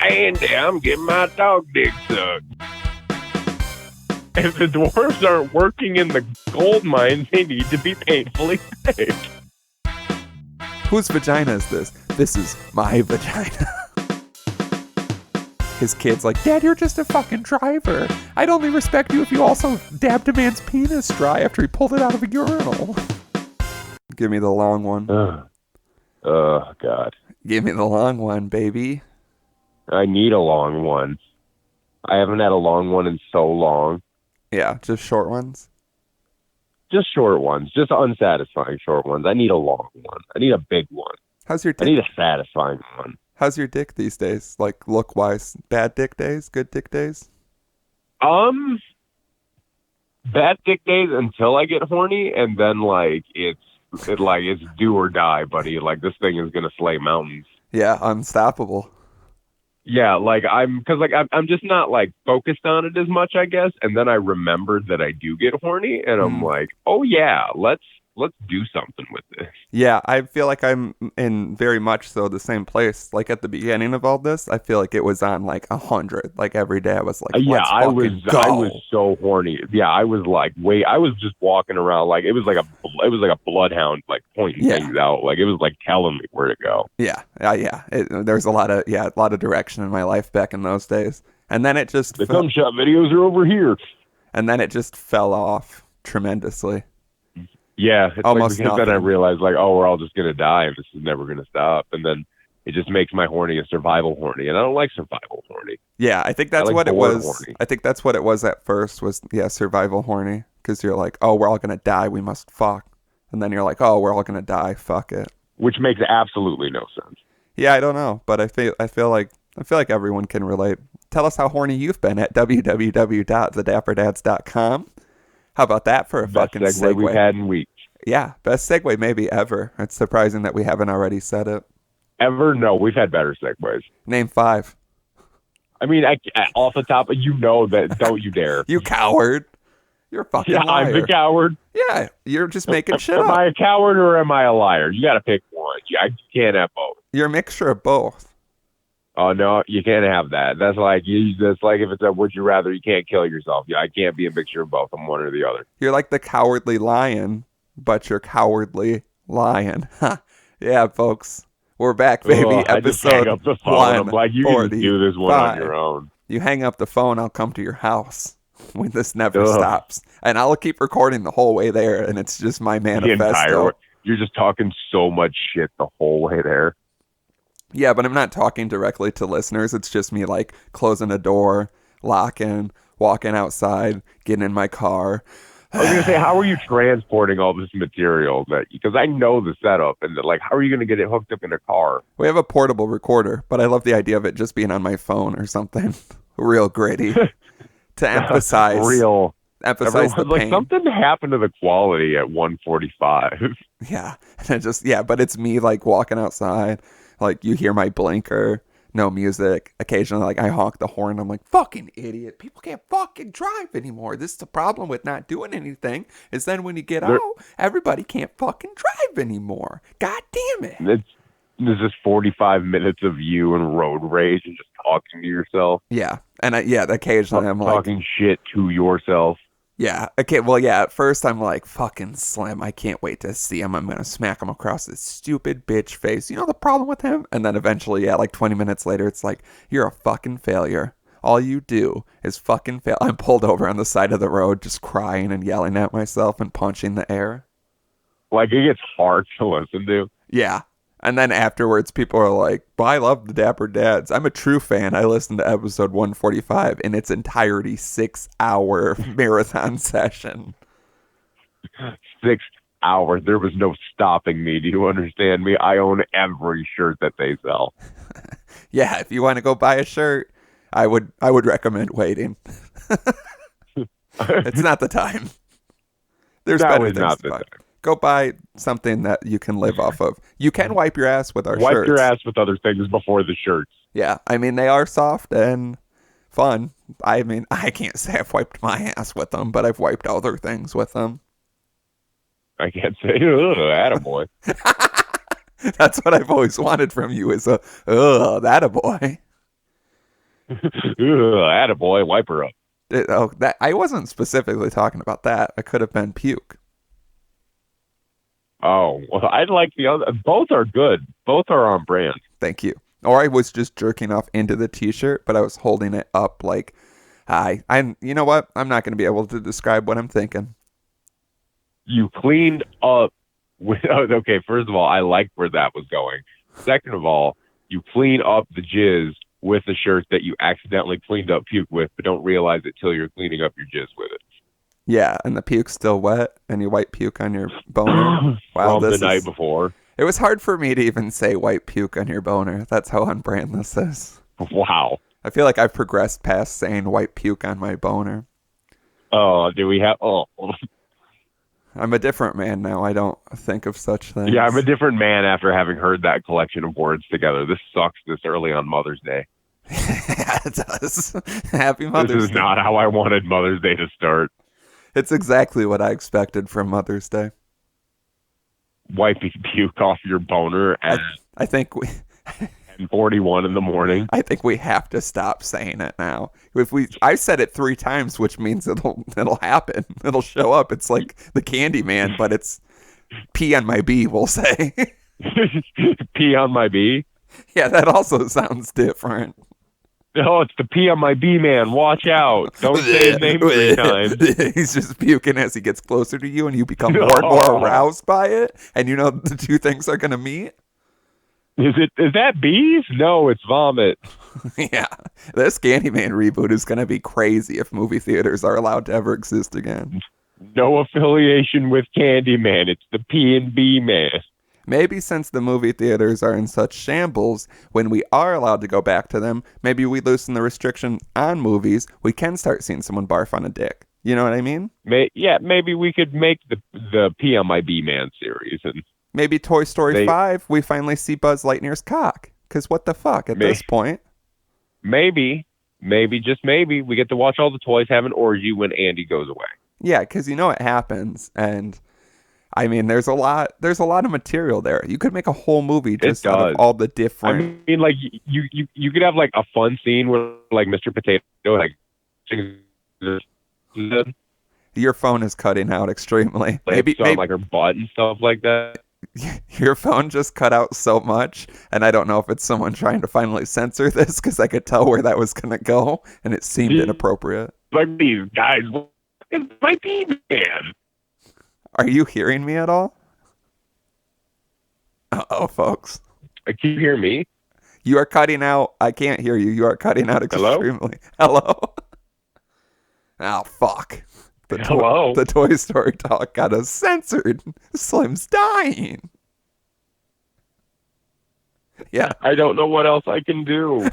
Andy, I'm getting my dog dick sucked. If the dwarves aren't working in the gold mines, they need to be painfully sick. Whose vagina is this? This is my vagina. His kid's like, Dad, you're just a fucking driver. I'd only respect you if you also dabbed a man's penis dry after he pulled it out of a urinal. Give me the long one. Oh, God. Give me the long one, baby. I need a long one. I haven't had a long one in so long. Yeah, just short ones. Just short ones. Just unsatisfying short ones. I need a long one. I need a big one. How's your dick? I need a satisfying one. How's your dick these days? Like, look-wise? Bad dick days? Good dick days? Bad dick days until I get horny, and then, like, it's do or die, buddy. Like, this thing is gonna slay mountains. Yeah, unstoppable. Yeah, like, I'm just not, like, focused on it as much, I guess, and then I remembered that I do get horny, and I'm like, oh, yeah, let's do something with this. Yeah, I feel like I'm in very much so the same place. Like at the beginning of all this, I feel like it was on like 100. Like every day I was like, I was so horny. Yeah, I was like, I was just walking around like it was like a bloodhound like pointing things out. Like it was like telling me where to go. Yeah. There's a lot of direction in my life back in those days. And then it just the thumb shot videos are over here. And then it just fell off tremendously. Yeah, it's almost like because then I realized like, oh, we're all just gonna die and this is never gonna stop. And then it just makes my horny a survival horny, and I don't like survival horny. Yeah, I think that's what it was. Horny. I think that's what it was at first. Was survival horny, because you're like, oh, we're all gonna die, we must fuck, and then you're like, oh, we're all gonna die, fuck it. Which makes absolutely no sense. Yeah, I don't know, but I feel like everyone can relate. Tell us how horny you've been at www.thedapperdads.com. How about that for a fucking segue we've had in weeks? Yeah, best segue maybe ever. It's surprising that we haven't already said it. Ever? No, we've had better segues. Name 5. I mean, off the top, that. Don't you dare. You coward. You're a fucking liar. I'm the coward. Yeah, you're just making shit up. Am I a coward or am I a liar? You got to pick one. I can't have both. You're a mixture of both. Oh no, you can't have that. That's like if it's a would you rather, you can't kill yourself. Yeah, I can't be a mixture of both. I'm one or the other. You're like the cowardly lion, but you're cowardly lion. Yeah, folks, we're back, baby. Episode I just hang up the phone. I'm like, you can do this one on your own. You hang up the phone, I'll come to your house when this never stops, and I'll keep recording the whole way there. And it's just my manifesto. You're just talking so much shit the whole way there. Yeah, but I'm not talking directly to listeners. It's just me like closing a door, locking, walking outside, getting in my car. I was going to say, how are you transporting all this material? Because I know the setup, and like, how are you going to get it hooked up in a car? We have a portable recorder, but I love the idea of it just being on my phone or something real gritty to emphasize. Emphasize the pain. Like, something happened to the quality at 145. Yeah, and but it's me like walking outside. Like, you hear my blinker, no music. Occasionally, like, I honk the horn. I'm like, fucking idiot. People can't fucking drive anymore. This is the problem with not doing anything, is then when you get out, everybody can't fucking drive anymore. God damn it. This is 45 minutes of you and road rage and just talking to yourself. Yeah. And occasionally I'm like... talking shit to yourself. Yeah. Okay. Well, yeah. At first, I'm like, fucking Slim. I can't wait to see him. I'm going to smack him across this stupid bitch face. You know the problem with him? And then eventually, like 20 minutes later, it's like, you're a fucking failure. All you do is fucking fail. I'm pulled over on the side of the road, just crying and yelling at myself and punching the air. Like, it gets hard to listen to. Yeah. And then afterwards, people are like, well, I love the Dapper Dads. I'm a true fan. I listened to episode 145 in its entirety, 6-hour marathon session. 6 hours. There was no stopping me. Do you understand me? I own every shirt that they sell. Yeah, if you want to go buy a shirt, I would recommend waiting. It's not the time. There's better things to buy. Go buy something that you can live off of. You can wipe your ass with our shirts. Wipe your ass with other things before the shirts. Yeah, I mean, they are soft and fun. I mean, I can't say I've wiped my ass with them, but I've wiped other things with them. I can't say, attaboy. That's what I've always wanted from you is attaboy. Attaboy, wipe her up. That I wasn't specifically talking about that. I could have been puke. Oh, well, I like the other. Both are good. Both are on brand. Thank you. Or I was just jerking off into the t-shirt, but I was holding it up like, I. You know what? I'm not going to be able to describe what I'm thinking. You cleaned up with. Okay, first of all, I liked where that was going. Second of all, you clean up the jizz with a shirt that you accidentally cleaned up puke with, but don't realize it till you're cleaning up your jizz with it. Yeah, and the puke's still wet, and you wipe puke on your boner. Wow, From the night before. It was hard for me to even say white puke on your boner. That's how on brand this is. Wow. I feel like I've progressed past saying white puke on my boner. Oh, do we have? Oh, I'm a different man now. I don't think of such things. yeah, I'm a different man after having heard that collection of words together. This sucks this early on Mother's Day. Yeah, it does. Happy Mother's Day. This is not how I wanted Mother's Day to start. It's exactly what I expected from Mother's Day. Wiping puke off your boner at I think we 10:41 in the morning. I think we have to stop saying it now. I said it 3 times, which means it'll happen. It'll show up. It's like the Candyman, but it's pee on my bee, we'll say. Pee on my bee? Yeah, that also sounds different. Oh, it's the pee on my bee man. Watch out. Don't say his name 3 times. He's just puking as he gets closer to you, and you become more and more aroused by it, and you know the two things are going to meet. Is that bees? No, it's vomit. Yeah. This Candyman reboot is going to be crazy if movie theaters are allowed to ever exist again. No affiliation with Candyman. It's the P&B man. Maybe since the movie theaters are in such shambles, when we are allowed to go back to them, maybe we loosen the restriction on movies, we can start seeing someone barf on a dick. You know what I mean? Maybe we could make the Pee on My Bee Man series. And maybe Toy Story 5, we finally see Buzz Lightyear's cock. Because what the fuck at this point? Maybe, just maybe, we get to watch all the toys have an orgy when Andy goes away. Yeah, because you know it happens, and I mean, there's a lot of material there. You could make a whole movie just out of all the different. I mean, like you could have like a fun scene where like Mr. Potato like your phone is cutting out extremely. Maybe like her butt and stuff like that. Your phone just cut out so much, and I don't know if it's someone trying to finally censor this because I could tell where that was gonna go, and it seemed inappropriate. Like these guys, it's my pee man. Are you hearing me at all? Uh-oh, folks. Can you hear me? You are cutting out. I can't hear you. You are cutting out extremely. Hello? Oh, fuck. Hello? The Toy Story talk got us censored. Slim's dying. Yeah. I don't know what else I can do.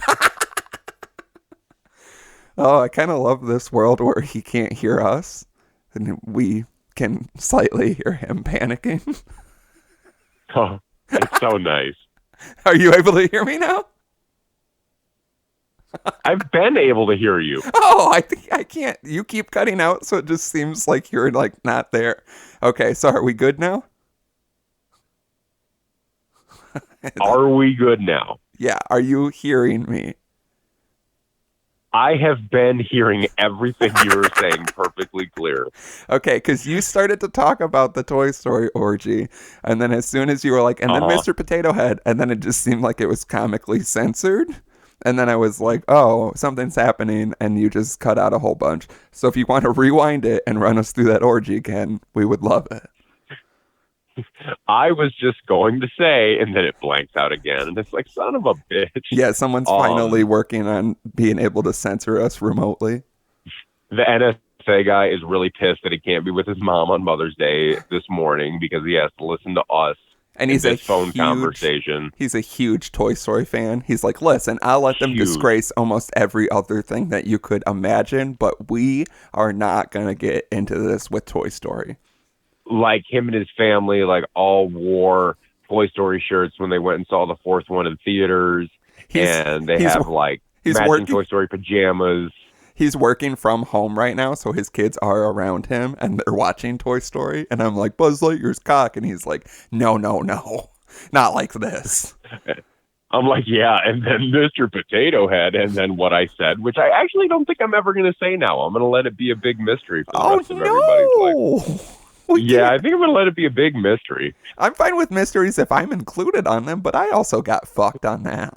Oh, I kind of love this world where he can't hear us. And we can slightly hear him panicking. Oh, it's so nice. Are you able to hear me now? I've been able to hear you. Oh, I think I can't. You keep cutting out, so it just seems like you're like not there. Okay, so are we good now? Are we good now? Yeah, are you hearing me? I have been hearing everything you were saying perfectly clear. Okay, because you started to talk about the Toy Story orgy, and then as soon as you were like, and then Mr. Potato Head, and then it just seemed like it was comically censored. And then I was like, oh, something's happening, and you just cut out a whole bunch. So if you want to rewind it and run us through that orgy again, we would love it. I was just going to say, and then it blanks out again. And it's like, son of a bitch. Yeah, someone's finally working on being able to censor us remotely. The NSA guy is really pissed that he can't be with his mom on Mother's Day this morning because he has to listen to us. And he's this phone conversation. He's a huge Toy Story fan. He's like, listen, I'll let them disgrace almost every other thing that you could imagine, but we are not going to get into this with Toy Story. Like him and his family, like all wore Toy Story shirts when they went and saw the 4th one in theaters. And they have like matching Toy Story pajamas. He's working from home right now, so his kids are around him, and they're watching Toy Story. And I'm like, Buzz Lightyear's cock. And he's like, no, not like this. I'm like, yeah, and then Mr. Potato Head, and then what I said, which I actually don't think I'm ever going to say now. I'm going to let it be a big mystery for the Oh rest of everybody's life. no! We Yeah, can't. I think I'm going to let it be a big mystery. I'm fine with mysteries if I'm included on them, but I also got fucked on that.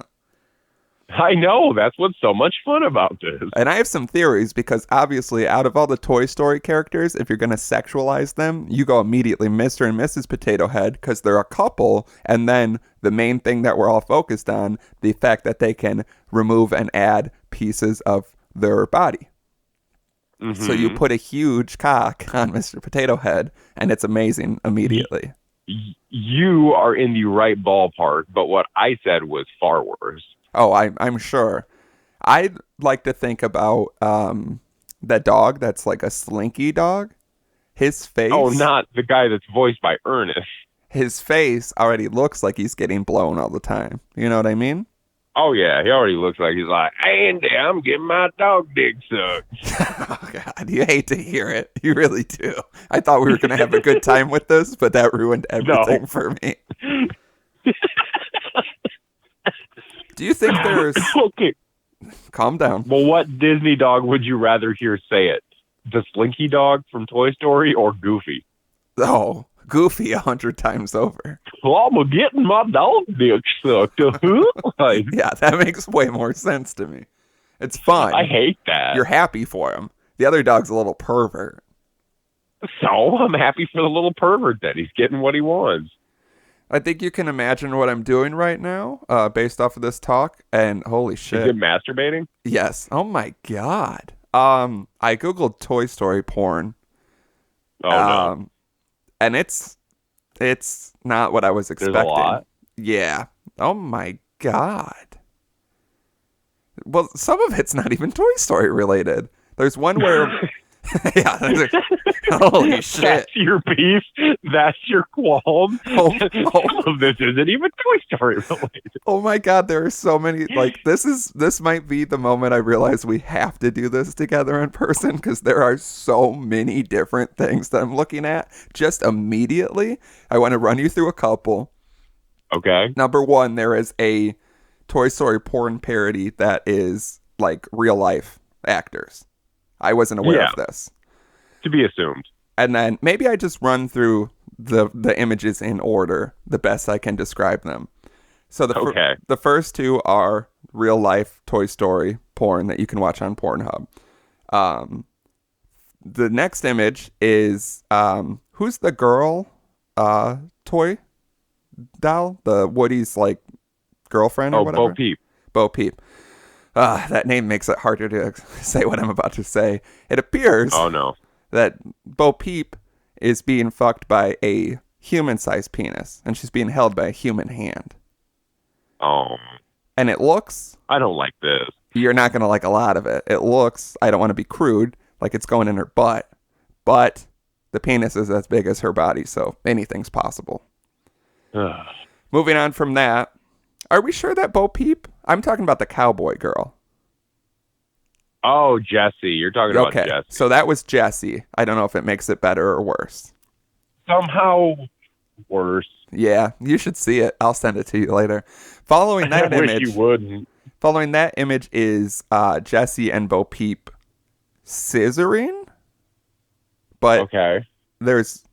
I know, that's what's so much fun about this. And I have some theories because obviously, out of all the Toy Story characters, if you're going to sexualize them, you go immediately Mr. and Mrs. Potato Head because they're a couple. And then the main thing that we're all focused on, the fact that they can remove and add pieces of their body. So you Mm-hmm. put a huge cock on Mr. Potato Head, and it's amazing immediately. You are in the right ballpark, but what I said was far worse. Oh, I'm sure. I'd like to think about that dog that's like a slinky dog. His Oh, face, not the guy that's voiced by Ernest. his face already looks like he's getting blown all the time. You know what I mean? Oh, yeah, he already looks like he's like, Andy, I'm getting my dog dick sucked. Oh God, you hate to hear it. You really do. I thought we were gonna have a good time with this, but that ruined everything No. for me. Do you think there's? Okay, Calm down. well, what Disney dog would you rather hear say it? The Slinky dog from Toy Story or Goofy? Oh, Goofy 100 times over. Well, I'm getting my dog dick sucked. Like, Yeah, that makes way more sense to me. It's I fun. hate that. You're happy for him. The other dog's a little pervert. So I'm happy for the little pervert that he's getting what he wants. I think you can imagine what I'm doing right now, based off of this talk, and holy Is shit. it masturbating? Yes. Oh my god. I googled Toy Story porn. Oh, no. And it's not what I was There's expecting. a lot. Yeah. Oh my god. Well, some of it's not even Toy Story related. There's one where yeah, holy shit. That's your beef. That's your qualm. Oh, oh. Some of this isn't even Toy Story related. Oh my god, there are so many, like, this might be the moment I realize we have to do this together in person because there are so many different things that I'm looking at just immediately. I want to run you through a couple. Okay. Number one, there is a Toy Story porn parody that is like real life actors. I wasn't aware of this. To be assumed. And then maybe I just run through the images in order, the best I can describe them. So the first two are real life Toy Story porn that you can watch on Pornhub. The next image is who's the girl toy doll? The Woody's like girlfriend or whatever. Bo Peep. Bo Peep. That name makes it harder to say what I'm about to say. It appears Oh, no. that Bo Peep is being fucked by a human-sized penis, and she's being held by a human hand. Oh, And it looks, I don't like this. you're not going to like a lot of it. It looks, I don't want to be crude, like it's going in her butt, but the penis is as big as her body, so anything's possible. Ugh. Moving on from that, are we sure that Bo Peep? I'm talking about the cowboy girl. Oh, Jesse. You're talking about Okay, Jesse. so that was Jessie. I don't know if it makes it better or worse. Somehow worse. Yeah, you should see it. I'll send it to you later. Following that I wish image, you wouldn't. following that image is Jesse and Bo Peep scissoring, but Okay. there's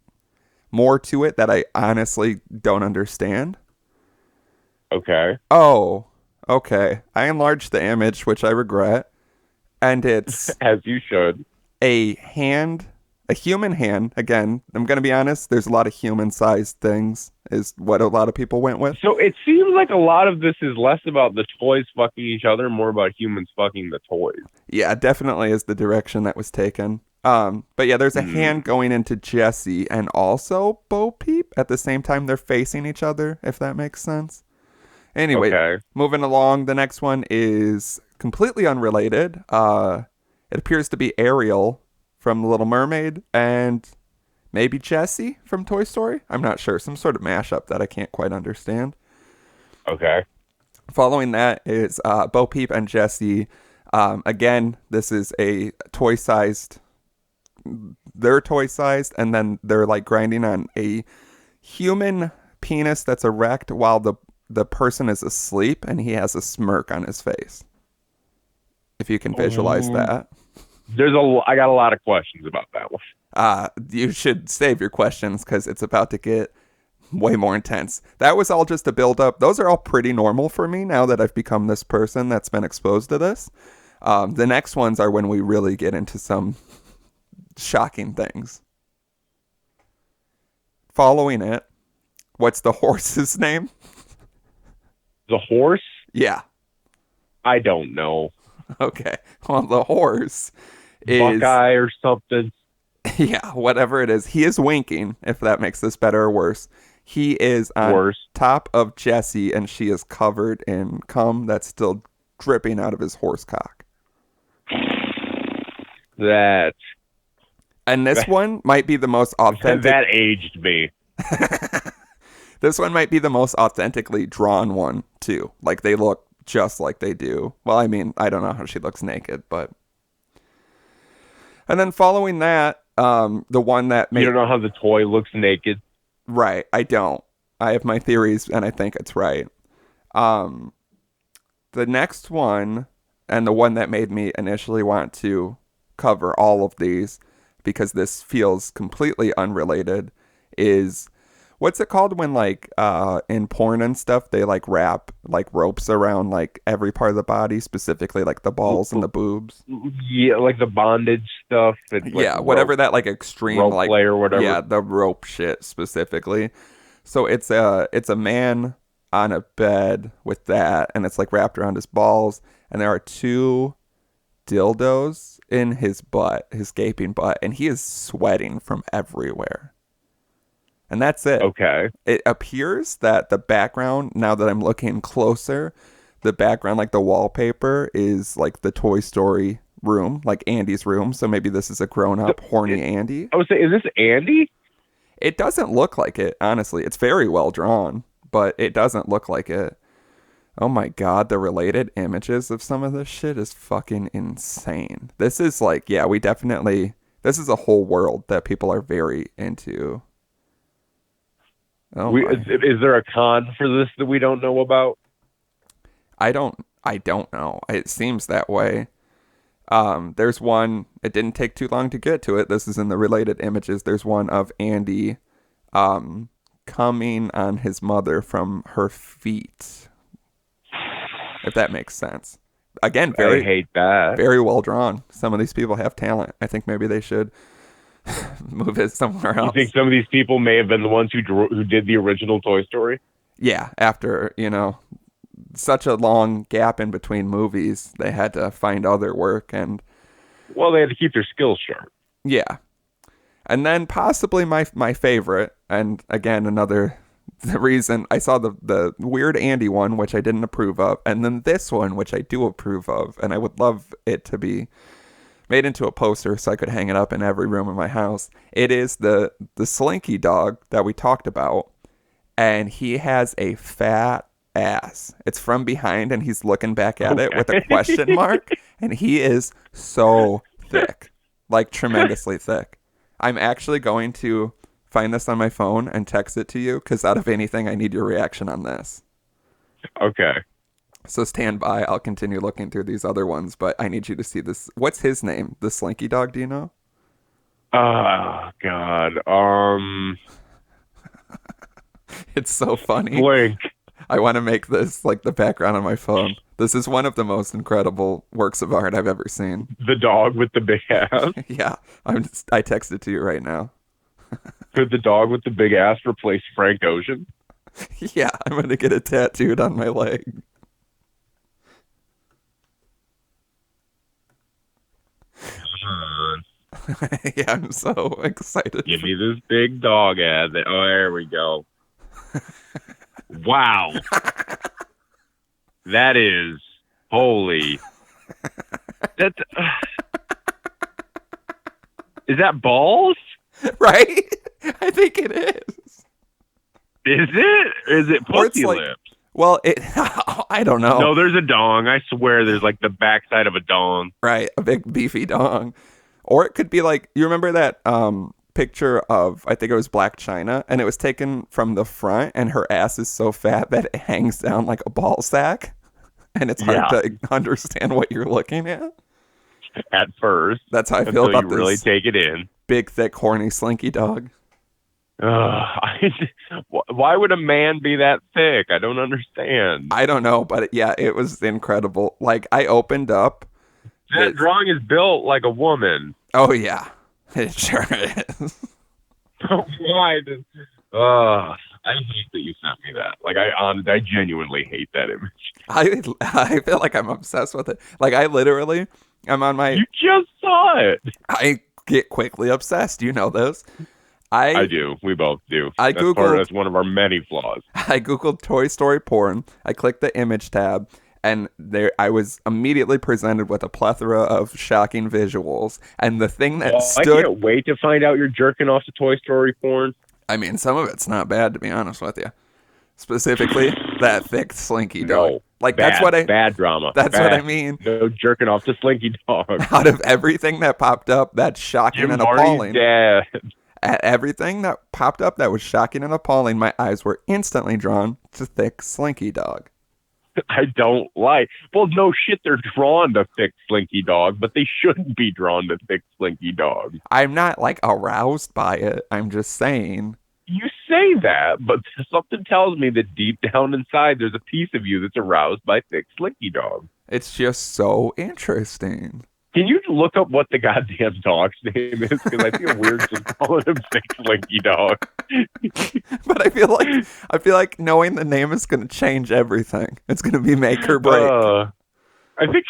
more to it that I honestly don't understand. Okay. Oh, okay. I enlarged the image, which I regret, and it's As you should. a hand, a human hand. Again, I'm going to be honest, there's a lot of human-sized things is what a lot of people went with. So it seems like a lot of this is less about the toys fucking each other, more about humans fucking the toys. Yeah, definitely is the direction that was taken. But yeah, there's a hand going into Jesse and also Bo Peep at the same time they're facing each other, if that makes sense. Anyway, Okay. moving along, the next one is completely unrelated. It appears to be Ariel from The Little Mermaid and maybe Jessie from Toy Story. I'm not sure. Some sort of mashup that I can't quite understand. Okay. Following that is Bo Peep and Jessie. Again, this is a toy-sized. They're toy-sized, and then they're like grinding on a human penis that's erect while the the person is asleep and he has a smirk on his face. If you can visualize that. I got a lot of questions about that one. You should save your questions because it's about to get way more intense. That was all just a build up. Those are all pretty normal for me now that I've become this person that's been exposed to this. The next ones are when we really get into some shocking things. Following it, what's the horse's name? The horse? Yeah. I don't know. Okay. Well, the horse is Buckeye or something. Yeah, whatever it is. He is winking, if that makes this better or worse. He is on top of Jessie, and she is covered in cum that's still dripping out of his horse cock. And this one might be the most authentic. That aged me. This one might be the most authentically drawn one, too. Like, they look just like they do. Well, I mean, I don't know how she looks naked, but... And then following that, the one that... You don't know how the toy looks naked? Right, I don't. I have my theories, and I think it's right. The next one, and the one that made me initially want to cover all of these, because this feels completely unrelated, is... What's it called when, like, in porn and stuff, they, like, wrap, like, ropes around, like, every part of the body, specifically, like, the balls and the boobs? Yeah, like the bondage stuff. And, like, yeah, whatever that, like, extreme, rope like... play or whatever. Yeah, the rope shit, specifically. So it's a man on a bed with that, and it's, like, wrapped around his balls, and there are 2 dildos in his butt, his gaping butt, and he is sweating from everywhere. And that's it. Okay. It appears that the background, now that I'm looking closer, the background, like the wallpaper, is like the Toy Story room, like Andy's room. So maybe this is a grown-up, horny Andy. I would say, is this Andy? It doesn't look like it, honestly. It's very well drawn, but it doesn't look like it. Oh my god, the related images of some of this shit is fucking insane. This is like, yeah, this is a whole world that people are very into. Oh is there a con for this that we don't know about? I don't know. It seems that way. There's one, it didn't take too long to get to it. This is in the related images. There's one of Andy coming on his mother from her feet. If that makes sense. Again, I hate that. Very well drawn. Some of these people have talent. I think maybe they should move it somewhere else. You think some of these people may have been the ones who did the original Toy Story? Yeah, after, such a long gap in between movies, they had to find other work, and... Well, they had to keep their skills sharp. Yeah. And then possibly my favorite, and again, the reason I saw the Weird Andy one, which I didn't approve of, and then this one, which I do approve of, and I would love it to be made into a poster so I could hang it up in every room in my house. It is the Slinky dog that we talked about, and he has a fat ass. It's from behind, and he's looking back at it with a question mark, and he is so thick, like tremendously thick. I'm actually going to find this on my phone and text it to you, because out of anything, I need your reaction on this. Okay. So stand by. I'll continue looking through these other ones, but I need you to see this. What's his name? The Slinky dog, do you know? Oh, God. It's so funny. Blink. I want to make this like the background on my phone. This is one of the most incredible works of art I've ever seen. The dog with the big ass? Yeah. I texted to you right now. Could the dog with the big ass replace Frank Ocean? Yeah, I'm going to get it tattooed on my leg. Yeah, I'm so excited. Give me this big dog ad. Oh, there we go. Wow. That is holy. That's is that balls? Right? I think it is. Is it? Is it pussy lips? Well, I don't know. No, there's a dong. I swear there's like the backside of a dong. Right, a big beefy dong. Or it could be like, you remember that picture of, I think it was Black China, and it was taken from the front, and her ass is so fat that it hangs down like a ball sack, and it's hard Yeah. to understand what you're looking at. At first, That's how I feel until about you really this take it in. big, thick, horny, slinky dog. Why would a man be that thick? I don't understand. I don't know, but yeah, it was incredible. Like, I opened up. That drawing is built like a woman. Oh, yeah. It sure is. Why? I hate that you sent me that. Like, I genuinely hate that image. I feel like I'm obsessed with it. Like, I'm on my. You just saw it. I get quickly obsessed. You know this. I do. We both do. That's one of our many flaws. I googled Toy Story porn. I clicked the image tab, and there I was immediately presented with a plethora of shocking visuals. And the thing that I can't wait to find out you're jerking off to Toy Story porn. I mean, some of it's not bad, to be honest with you. Specifically, that thick Slinky dog. No, like bad, that's bad drama. That's bad. what I mean. No jerking off to Slinky dog. Out of everything that popped up, that's shocking and appalling. Dad. At everything that popped up that was shocking and appalling, my eyes were instantly drawn to thick Slinky dog. I don't like. Well, no shit, they're drawn to thick Slinky dog, but they shouldn't be drawn to thick Slinky dog. I'm not like aroused by it. I'm just saying. You say that, but something tells me that deep down inside, there's a piece of you that's aroused by thick Slinky dog. It's just so interesting. Can you look up what the goddamn dog's name is? Because I feel weird just calling him Thick Slinky Dog. But I feel like knowing the name is going to change everything. It's going to be make or break. I think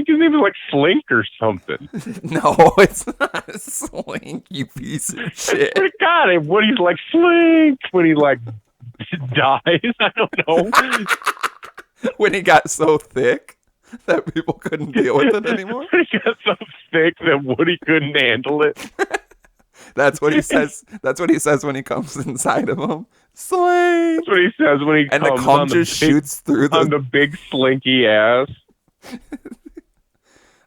his name is like Slink or something. No, it's not Slink, you piece of shit. I got it. When he's like Slink, when he like dies, I don't know. When he got so thick that people couldn't deal with it anymore. He got so thick that Woody couldn't handle it. That's what he says. That's what he says when he comes inside of him. Slink. That's what he says when he and comes the cum on just the big, shoots through on the big slinky ass.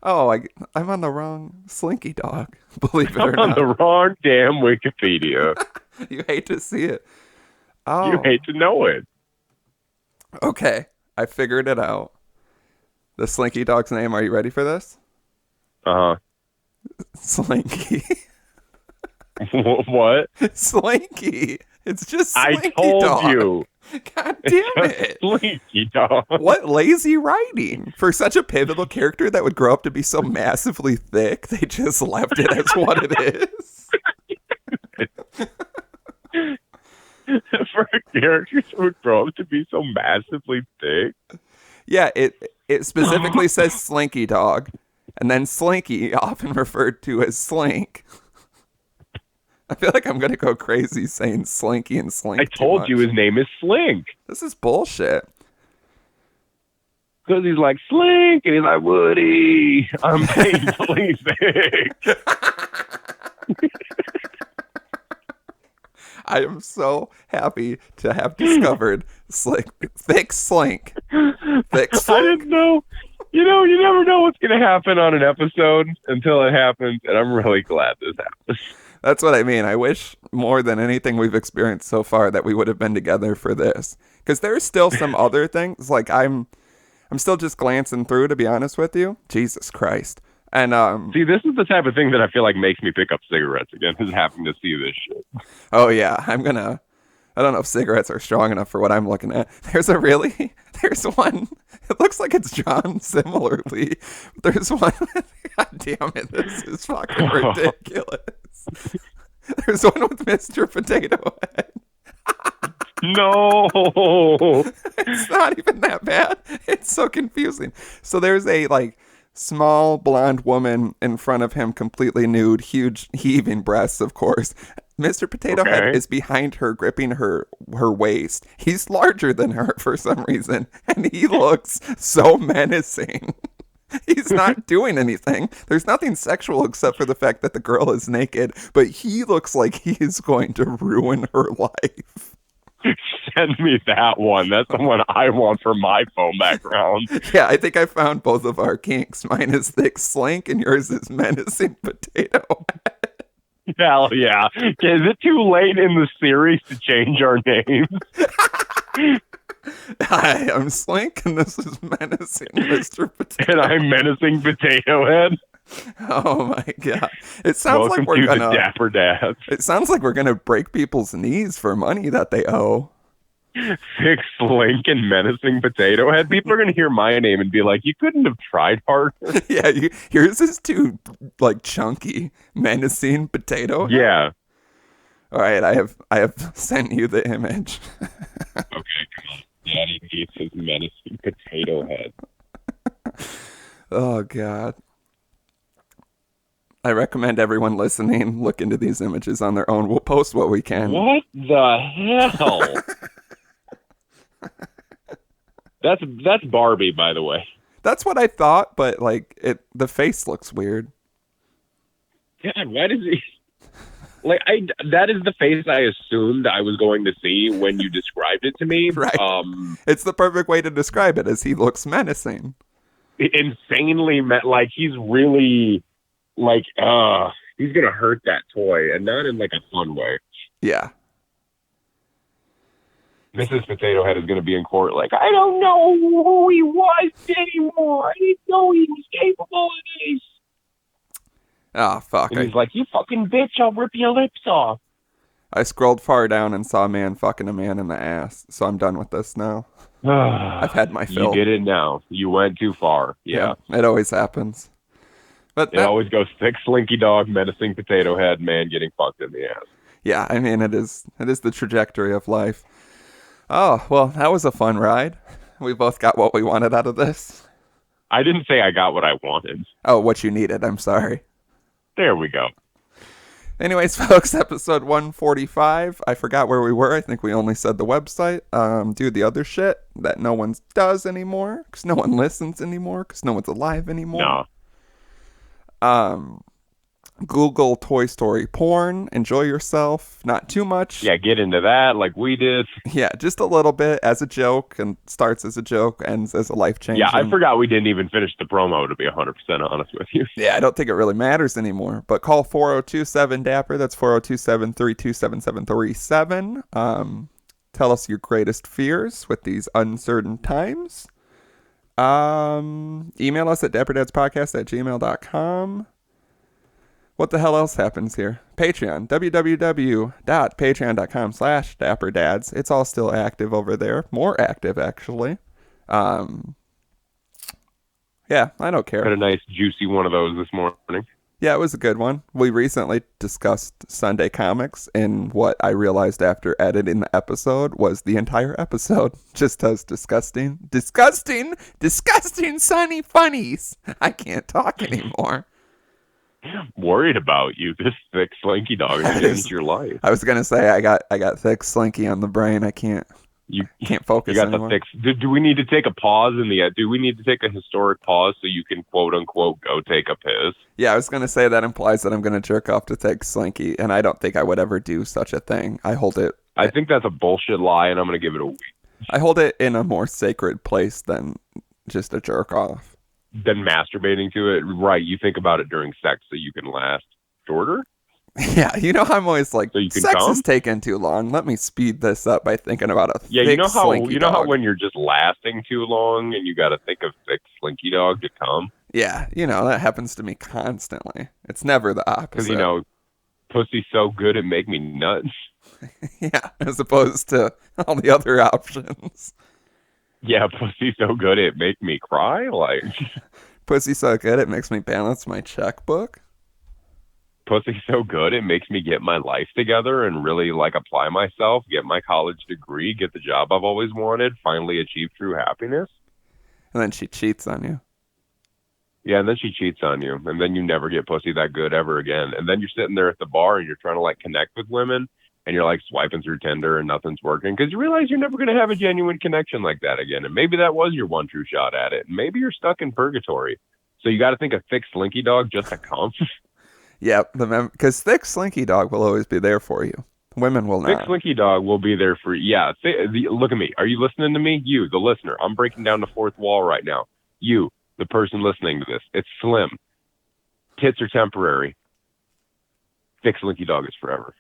Oh, I'm on the wrong Slinky dog. Believe it or I'm on not. the wrong damn Wikipedia. You hate to see it. Oh. You hate to know it. Okay, I figured it out. The Slinky dog's name. Are you ready for this? Slinky. What? Slinky. It's just Slinky I told dog. you. God damn it. Slinky dog. What lazy writing. For such a pivotal character that would grow up to be so massively thick, they just left it as what it is. For a character that would grow up to be so massively thick. Yeah, it specifically says Slinky dog. And then Slinky, often referred to as Slink. I feel like I'm going to go crazy saying Slinky and Slink. I told you his name is Slink. This is bullshit. Because he's like, Slink, and he's like, Woody, I'm painfully thick. I am so happy to have discovered Thick Slink. Thick Slink. I didn't know. You know, you never know what's going to happen on an episode until it happens, and I'm really glad this happened. That's what I mean. I wish more than anything we've experienced so far that we would have been together for this. Because there's still some other things. Like I'm still just glancing through, to be honest with you. Jesus Christ. And see, this is the type of thing that I feel like makes me pick up cigarettes again, is having to see this shit. Oh yeah, I don't know if cigarettes are strong enough for what I'm looking at. There's one. It looks like it's drawn similarly. There's one. God damn it, this is fucking ridiculous. There's one with Mr. Potato Head. No, it's not even that bad. It's so confusing. So there's a small blonde woman in front of him, completely nude, huge heaving breasts, of course. Mr. Potato Head is behind her, gripping her waist. He's larger than her for some reason, and he looks so menacing. He's not doing anything. There's nothing sexual except for the fact that the girl is naked, but he looks like he is going to ruin her life. Send me that one. That's the one I want for my phone background. Yeah, I think I found both of our kinks. Mine is Thick Slink, and yours is Menacing Potato Head. Hell yeah. Is it too late in the series to change our names? Hi, I'm Slink, and this is Menacing Mr. Potato. And I'm Menacing Potato Head. Oh my god! It sounds Welcome like we're to the gonna. Dapper Dads. It sounds like we're gonna break people's knees for money that they owe. Thick Slink and Menacing Potato Head. People are going to hear my name and be like, you couldn't have tried harder. Yeah, yours is too like chunky. Menacing Potato Head. Yeah. All right, I have sent you the image. Okay, come on. Daddy needs his Menacing Potato Head. Oh god. I recommend everyone listening look into these images on their own. We'll post what we can. What the hell? That's Barbie, by the way. That's what I thought, but like the face looks weird. God, why does he? Like that is the face I assumed I was going to see when you described it to me. Right. It's the perfect way to describe it, as he looks menacing. Insanely like he's really like he's gonna hurt that toy, and not in like a fun way. Yeah. Mrs. Potato Head is going to be in court like, I don't know who he was anymore. I didn't know he was capable of this. Oh, fuck. And he's like, you fucking bitch, I'll rip your lips off. I scrolled far down and saw a man fucking a man in the ass, so I'm done with this now. I've had my fill. You did it now. You went too far. Yeah. It always happens. But it always goes thick, slinky dog, menacing potato head, man getting fucked in the ass. Yeah, I mean, it is the trajectory of life. Oh, well, that was a fun ride. We both got what we wanted out of this. I didn't say I got what I wanted. Oh, what you needed. I'm sorry. There we go. Anyways, folks, episode 145. I forgot where we were. I think we only said the website. Do the other shit that no one does anymore, because no one listens anymore, because no one's alive anymore. No. Google Toy Story porn. Enjoy yourself. Not too much. Yeah, get into that like we did. Yeah, just a little bit as a joke, and starts as a joke, ends as a life change. Yeah, I forgot we didn't even finish the promo, to be 100% honest with you. Yeah, I don't think it really matters anymore. But call 4027-DAPPER. That's 4027-327737. Tell us your greatest fears with these uncertain times. Email us at dapperdadspodcast@gmail.com. What the hell else happens here? Patreon. www.patreon.com/dapperdads. It's all still active over there. More active, actually. Yeah, I don't care. Got a nice juicy one of those this morning. Yeah, it was a good one. We recently discussed Sunday comics, and what I realized after editing the episode was the entire episode just does disgusting sunny funnies. I can't talk anymore. Worried about you. This thick slinky dog is changed your life. I was gonna say I got thick slinky on the brain. I can't focus. You got anymore. the thick. Do we need to take a pause in the? Do we need to take a historic pause so you can quote unquote go take a piss? Yeah, I was gonna say that implies that I'm gonna jerk off to thick slinky, and I don't think I would ever do such a thing. I think that's a bullshit lie, and I'm gonna give it a week. I hold it in a more sacred place than just a jerk off. Than masturbating to it, right? You think about it during sex so you can last shorter. Yeah, I'm always like, so sex come? is taking too long. Let me speed this up by thinking about a yeah. thick, How slinky dog. how when you're just lasting too long and you got to think of thick slinky dog to come. Yeah, that happens to me constantly. It's never the opposite. Because pussy's so good it make me nuts. Yeah, as opposed to all the other options. Yeah, pussy's so good it make me cry. Like, pussy's so good it makes me balance my checkbook. Pussy's so good it makes me get my life together and really like apply myself, get my college degree, get the job I've always wanted, finally achieve true happiness. And then she cheats on you. Yeah, and then she cheats on you, and then you never get pussy that good ever again. And then you're sitting there at the bar and you're trying to like connect with women, and you're like swiping through Tinder and nothing's working because you realize you're never going to have a genuine connection like that again. And maybe that was your one true shot at it. And maybe you're stuck in purgatory. So you got to think of thick slinky dog just to come. Yep, because thick slinky dog will always be there for you. Women will not. Thick slinky dog will be there for you. Yeah. Look at me. Are you listening to me? You, the listener. I'm breaking down the fourth wall right now. You, the person listening to this. It's slim. Tits are temporary. Thick Slinky Dog is forever.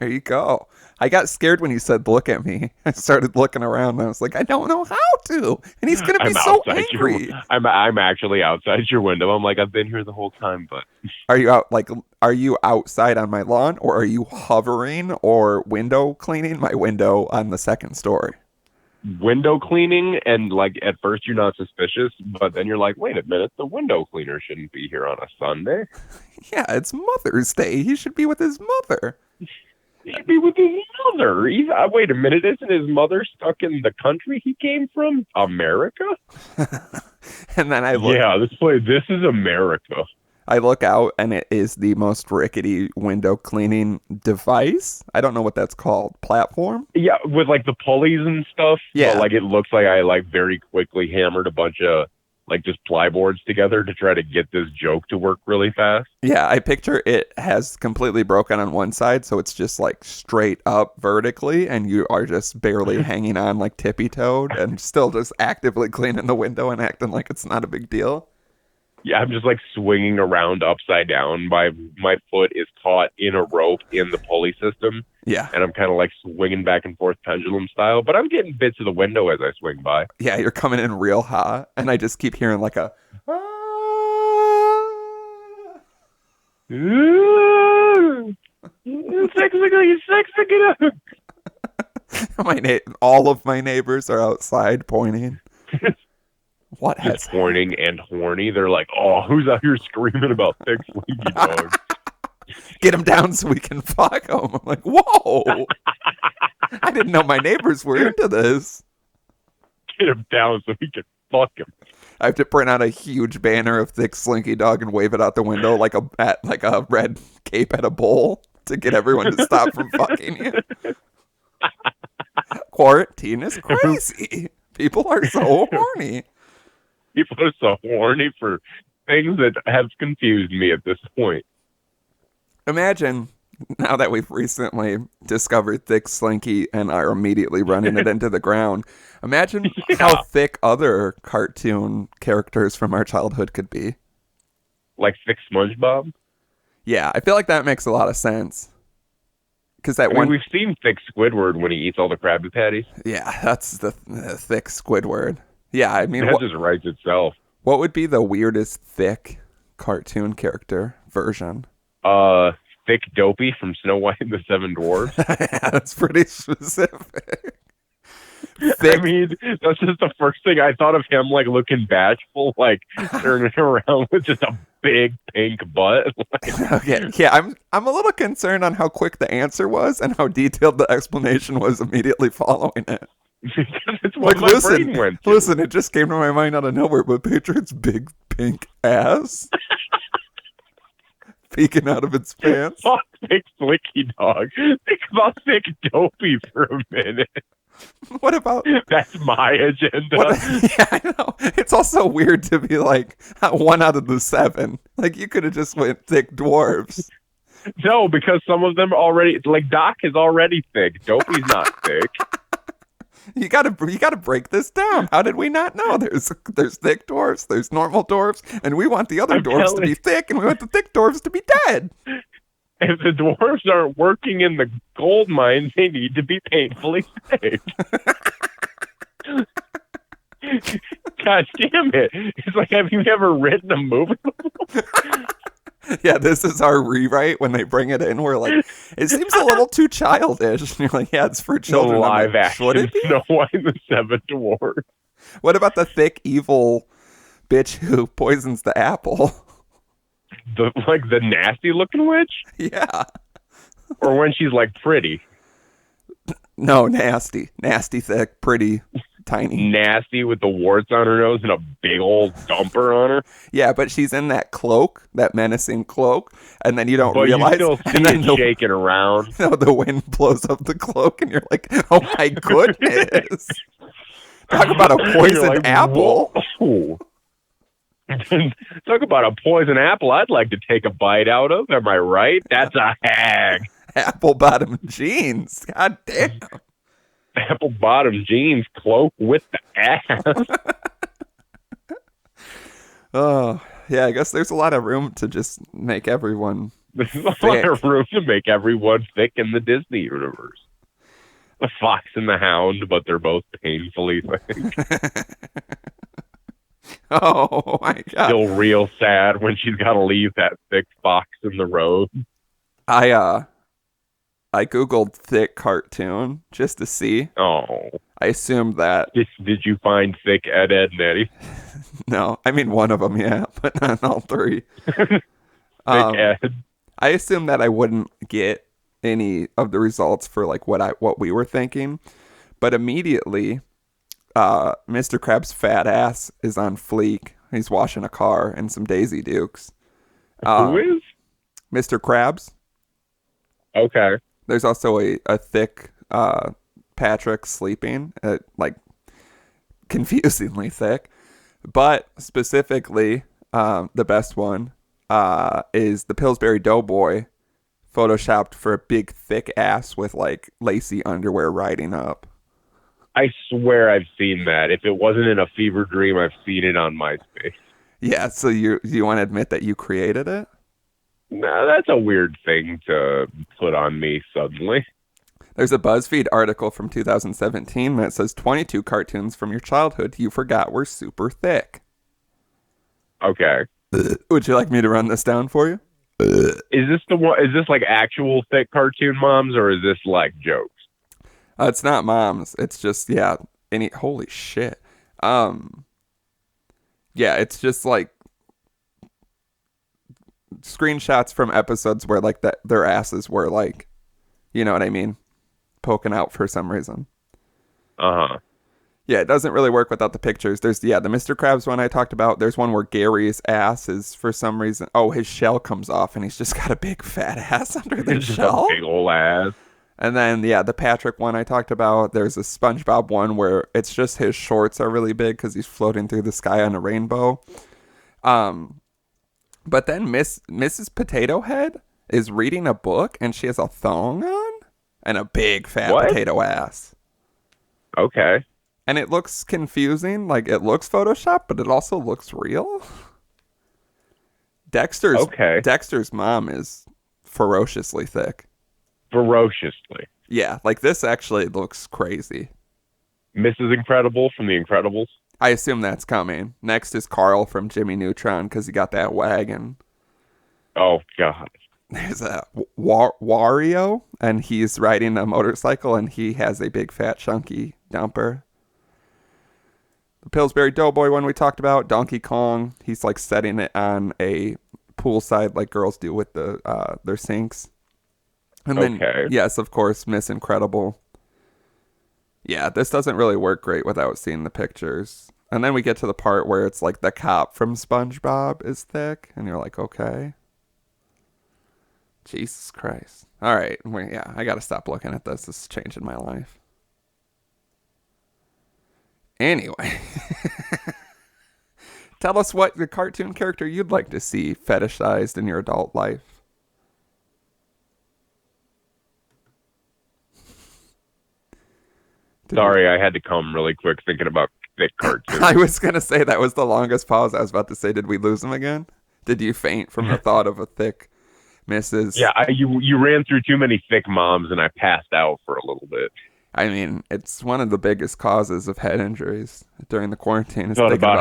There you go. I got scared when you said, look at me. I started looking around and I was like, I don't know how to. And he's going to be so angry. I'm actually outside your window. I'm like, I've been here the whole time, but Are you outside on my lawn, or are you hovering or window cleaning my window on the second story? window cleaning, and like at first you're not suspicious, but then you're like, wait a minute, the window cleaner shouldn't be here on a Sunday. Yeah, it's Mother's Day. He should be with his mother. He should be with his mother. Wait a minute, isn't his mother stuck in the country he came from? America? And then this is America. I look out, and it is the most rickety window cleaning device. I don't know what that's called. Platform? Yeah, with like the pulleys and stuff. Yeah. But, like, it looks like I like very quickly hammered a bunch of like just plyboards together to try to get this joke to work really fast. Yeah, I picture it has completely broken on one side, so it's just like straight up vertically, and you are just barely hanging on like tippy-toed and still just actively cleaning the window and acting like it's not a big deal. Yeah, I'm just like swinging around upside down. My foot is caught in a rope in the pulley system. Yeah. And I'm kind of like swinging back and forth pendulum style, but I'm getting bits of the window as I swing by. Yeah, you're coming in real hot, and I just keep hearing like a... All of my neighbors are outside pointing. What has just pointing and horny? They're like, "Oh, who's out here screaming about Thick Slinky Dog? Get him down so we can fuck him." I'm like, "Whoa! I didn't know my neighbors were into this." Get him down so we can fuck him. I have to print out a huge banner of Thick Slinky Dog and wave it out the window like a red cape at a bowl to get everyone to stop from fucking you. Quarantine is crazy. People are so horny. People are so horny for things that have confused me at this point. Imagine, now that we've recently discovered Thick Slinky and are immediately running it into the ground, imagine how thick other cartoon characters from our childhood could be. Like Thick SpongeBob? Yeah, I feel like that makes a lot of sense. Because we've seen Thick Squidward when he eats all the Krabby Patties. Yeah, that's the Thick Squidward. Yeah, I mean... That just writes itself. What would be the weirdest thick cartoon character version? Thick Dopey from Snow White and the Seven Dwarfs. Yeah, that's pretty specific. I mean, that's just the first thing I thought of him, like, looking bashful, like, turning around with just a big pink butt. Okay, yeah, I'm a little concerned on how quick the answer was and how detailed the explanation was immediately following it. That's what my brain went to. Listen, it just came to my mind out of nowhere, but picture its big pink ass peeking out of its pants. Fuck Thick Slinky Dog. Think about Thick Dopey for a minute. What about... That's my agenda. Yeah, I know. It's also weird to be like 1 out of the 7. Like, you could have just went Thick Dwarfs. No, because some of them already... Like, Doc is already thick. Dopey's not thick. You gotta break this down. How did we not know? There's thick dwarfs, there's normal dwarfs, and we want the other dwarfs to be thick, and we want the thick dwarfs to be dead. If the dwarves aren't working in the gold mines, they need to be painfully sick. God damn it. It's like, have you ever written a movie before? Yeah, this is our rewrite. When they bring it in, we're like, it seems a little too childish. And you're like, yeah, it's for children. Live action Snow White and the Seven Dwarfs. What about the thick, evil bitch who poisons the apple? The nasty looking witch? Yeah. Or when she's like pretty? No, nasty. Nasty, thick, pretty, tiny. Nasty with the warts on her nose and a big old dumper on her. Yeah, but she's in that cloak, that menacing cloak, and then you don't realize. You still see and then it shaking around. No, the wind blows up the cloak, and you're like, "Oh my goodness!" Talk about a poisoned apple. Whoa. Talk about a poison apple I'd like to take a bite out of. Am I right? That's a hag. Apple bottom jeans. God damn. Apple bottom jeans, cloak with the ass. Oh, yeah, I guess there's a lot of room to just make everyone There's a lot thick. of room to make everyone thick in the Disney universe. The Fox and the Hound, but they're both painfully thick. Oh my god. Still real sad when she's got to leave that thick fox in the road. I I googled thick cartoon just to see. Oh, I assumed that did you find thick Ed, Ed, and Eddie? no, I mean one of them, yeah, but not all three. Thick Um, Ed. I assumed that I wouldn't get any of the results for like what we were thinking, but immediately, Mr. Krabs' fat ass is on fleek. He's washing a car and some Daisy Dukes. Who is? Mr. Krabs. Okay. There's also a thick Patrick sleeping, like confusingly thick, but specifically the best one is the Pillsbury Doughboy, photoshopped for a big thick ass with like lacy underwear riding up. I swear I've seen that. If it wasn't in a fever dream, I've seen it on MySpace. Yeah, so you want to admit that you created it? No, that's a weird thing to put on me suddenly. There's a BuzzFeed article from 2017 that says 22 cartoons from your childhood you forgot were super thick. Okay. Would you like me to run this down for you? Is this the one? Is this like actual thick cartoon moms, or is this like jokes? It's not moms. It's just yeah. Holy shit. Yeah, it's just like screenshots from episodes where like their asses were like, you know what I mean, poking out for some reason. Uh-huh. Yeah, it doesn't really work without the pictures. There's the Mr. Krabs one I talked about. There's one where Gary's ass is for some reason. Oh, his shell comes off and he's just got a big fat ass under the It's just shell. a big ol' ass. And then the Patrick one I talked about. There's a SpongeBob one where it's just his shorts are really big because he's floating through the sky on a rainbow. But then Mrs. Potato Head is reading a book and she has a thong on and a big fat What? potato ass. Okay. And it looks confusing. Like it looks Photoshopped, but it also looks real. Dexter's mom is ferociously thick. Ferociously. Yeah, like this actually looks crazy. Mrs. Incredible from The Incredibles. I assume that's coming. Next is Carl from Jimmy Neutron because he got that wagon. Oh, God. There's a Wario, and he's riding a motorcycle, and he has a big fat chunky dumper. The Pillsbury Doughboy one we talked about, Donkey Kong, he's like setting it on a poolside like girls do with their sinks. And then, Okay. yes, of course, Miss Incredible. Yeah, this doesn't really work great without seeing the pictures. And then we get to the part where it's like the cop from SpongeBob is thick, and you're like, okay. Jesus Christ. All right, yeah, I gotta stop looking at this. This is changing my life. Anyway, tell us what the cartoon character you'd like to see fetishized in your adult life. Sorry, I had to come really quick thinking about thick cartoons. I was going to say that was the longest pause. I was about to say, did we lose him again? Did you faint from the thought of a thick Mrs.? Yeah, you ran through too many thick moms, and I passed out for a little bit. I mean, it's one of the biggest causes of head injuries during the quarantine. Thought about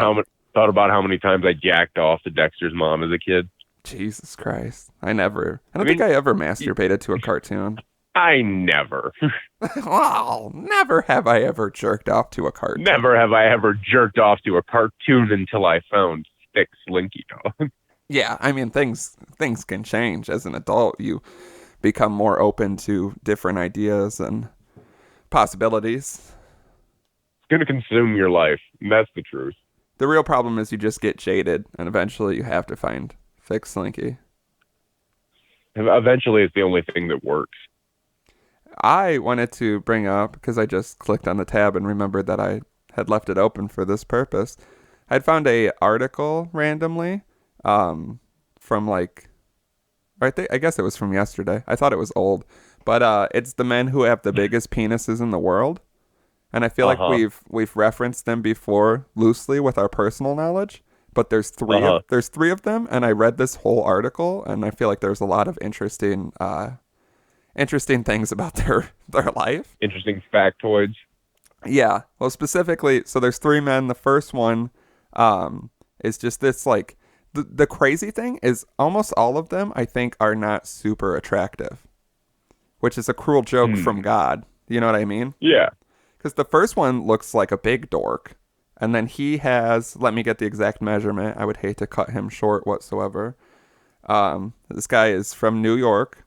how many times I jacked off to Dexter's mom as a kid. Jesus Christ. I don't think I ever masturbated to a cartoon. I never. Well, never have I ever jerked off to a cartoon. Never have I ever jerked off to a cartoon until I found thick Slinky Dog. Yeah, I mean, things can change. As an adult, you become more open to different ideas and possibilities. It's going to consume your life, and that's the truth. The real problem is you just get jaded, and eventually you have to find thick Slinky. And eventually, it's the only thing that works. I wanted to bring up, because I just clicked on the tab and remembered that I had left it open for this purpose. I'd found a article randomly from like, I guess it was from yesterday. I thought it was old. But it's the men who have the biggest penises in the world. And I feel like we've referenced them before loosely with our personal knowledge. but Uh-huh. there's three of them, and I read this whole article, and I feel like there's a lot of interesting things about their life. Interesting factoids. Yeah. Well, specifically, so there's three men. The first one is just this like the crazy thing is almost all of them I think are not super attractive, which is a cruel joke from God. You know what I mean? Yeah. Because the first one looks like a big dork, and then he has, let me get the exact measurement. I would hate to cut him short whatsoever. This guy is from New York.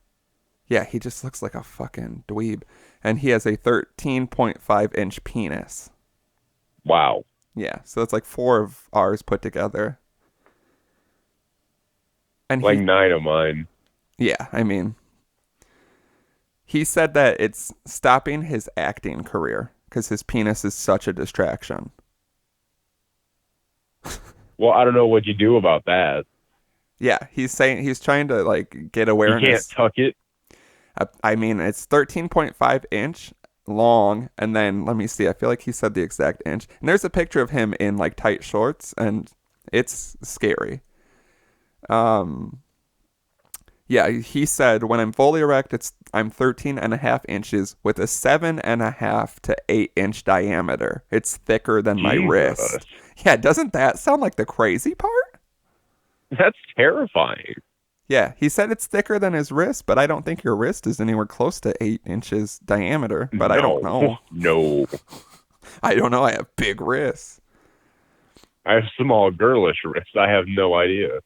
Yeah, he just looks like a fucking dweeb. And he has a 13.5-inch penis. Wow. Yeah, so it's like four of ours put together. And Like he, 9 of mine. yeah, I mean, he said that it's stopping his acting career because his penis is such a distraction. Well, I don't know what you do about that. Yeah, he's saying he's trying to like get You can't awareness. tuck it. I mean, it's 13.5-inch long, and then let me see. I feel like he said the exact inch. And there's a picture of him in like tight shorts, and it's scary. Yeah, he said when I'm fully erect, I'm 13.5 inches with a 7.5 to 8-inch diameter. It's thicker than my Jesus. wrist. Yeah, doesn't that sound like the crazy part? That's terrifying. Yeah, he said it's thicker than his wrist, but I don't think your wrist is anywhere close to 8 inches diameter. But I don't know. No. I don't know. I have big wrists. I have small girlish wrists. I have no idea.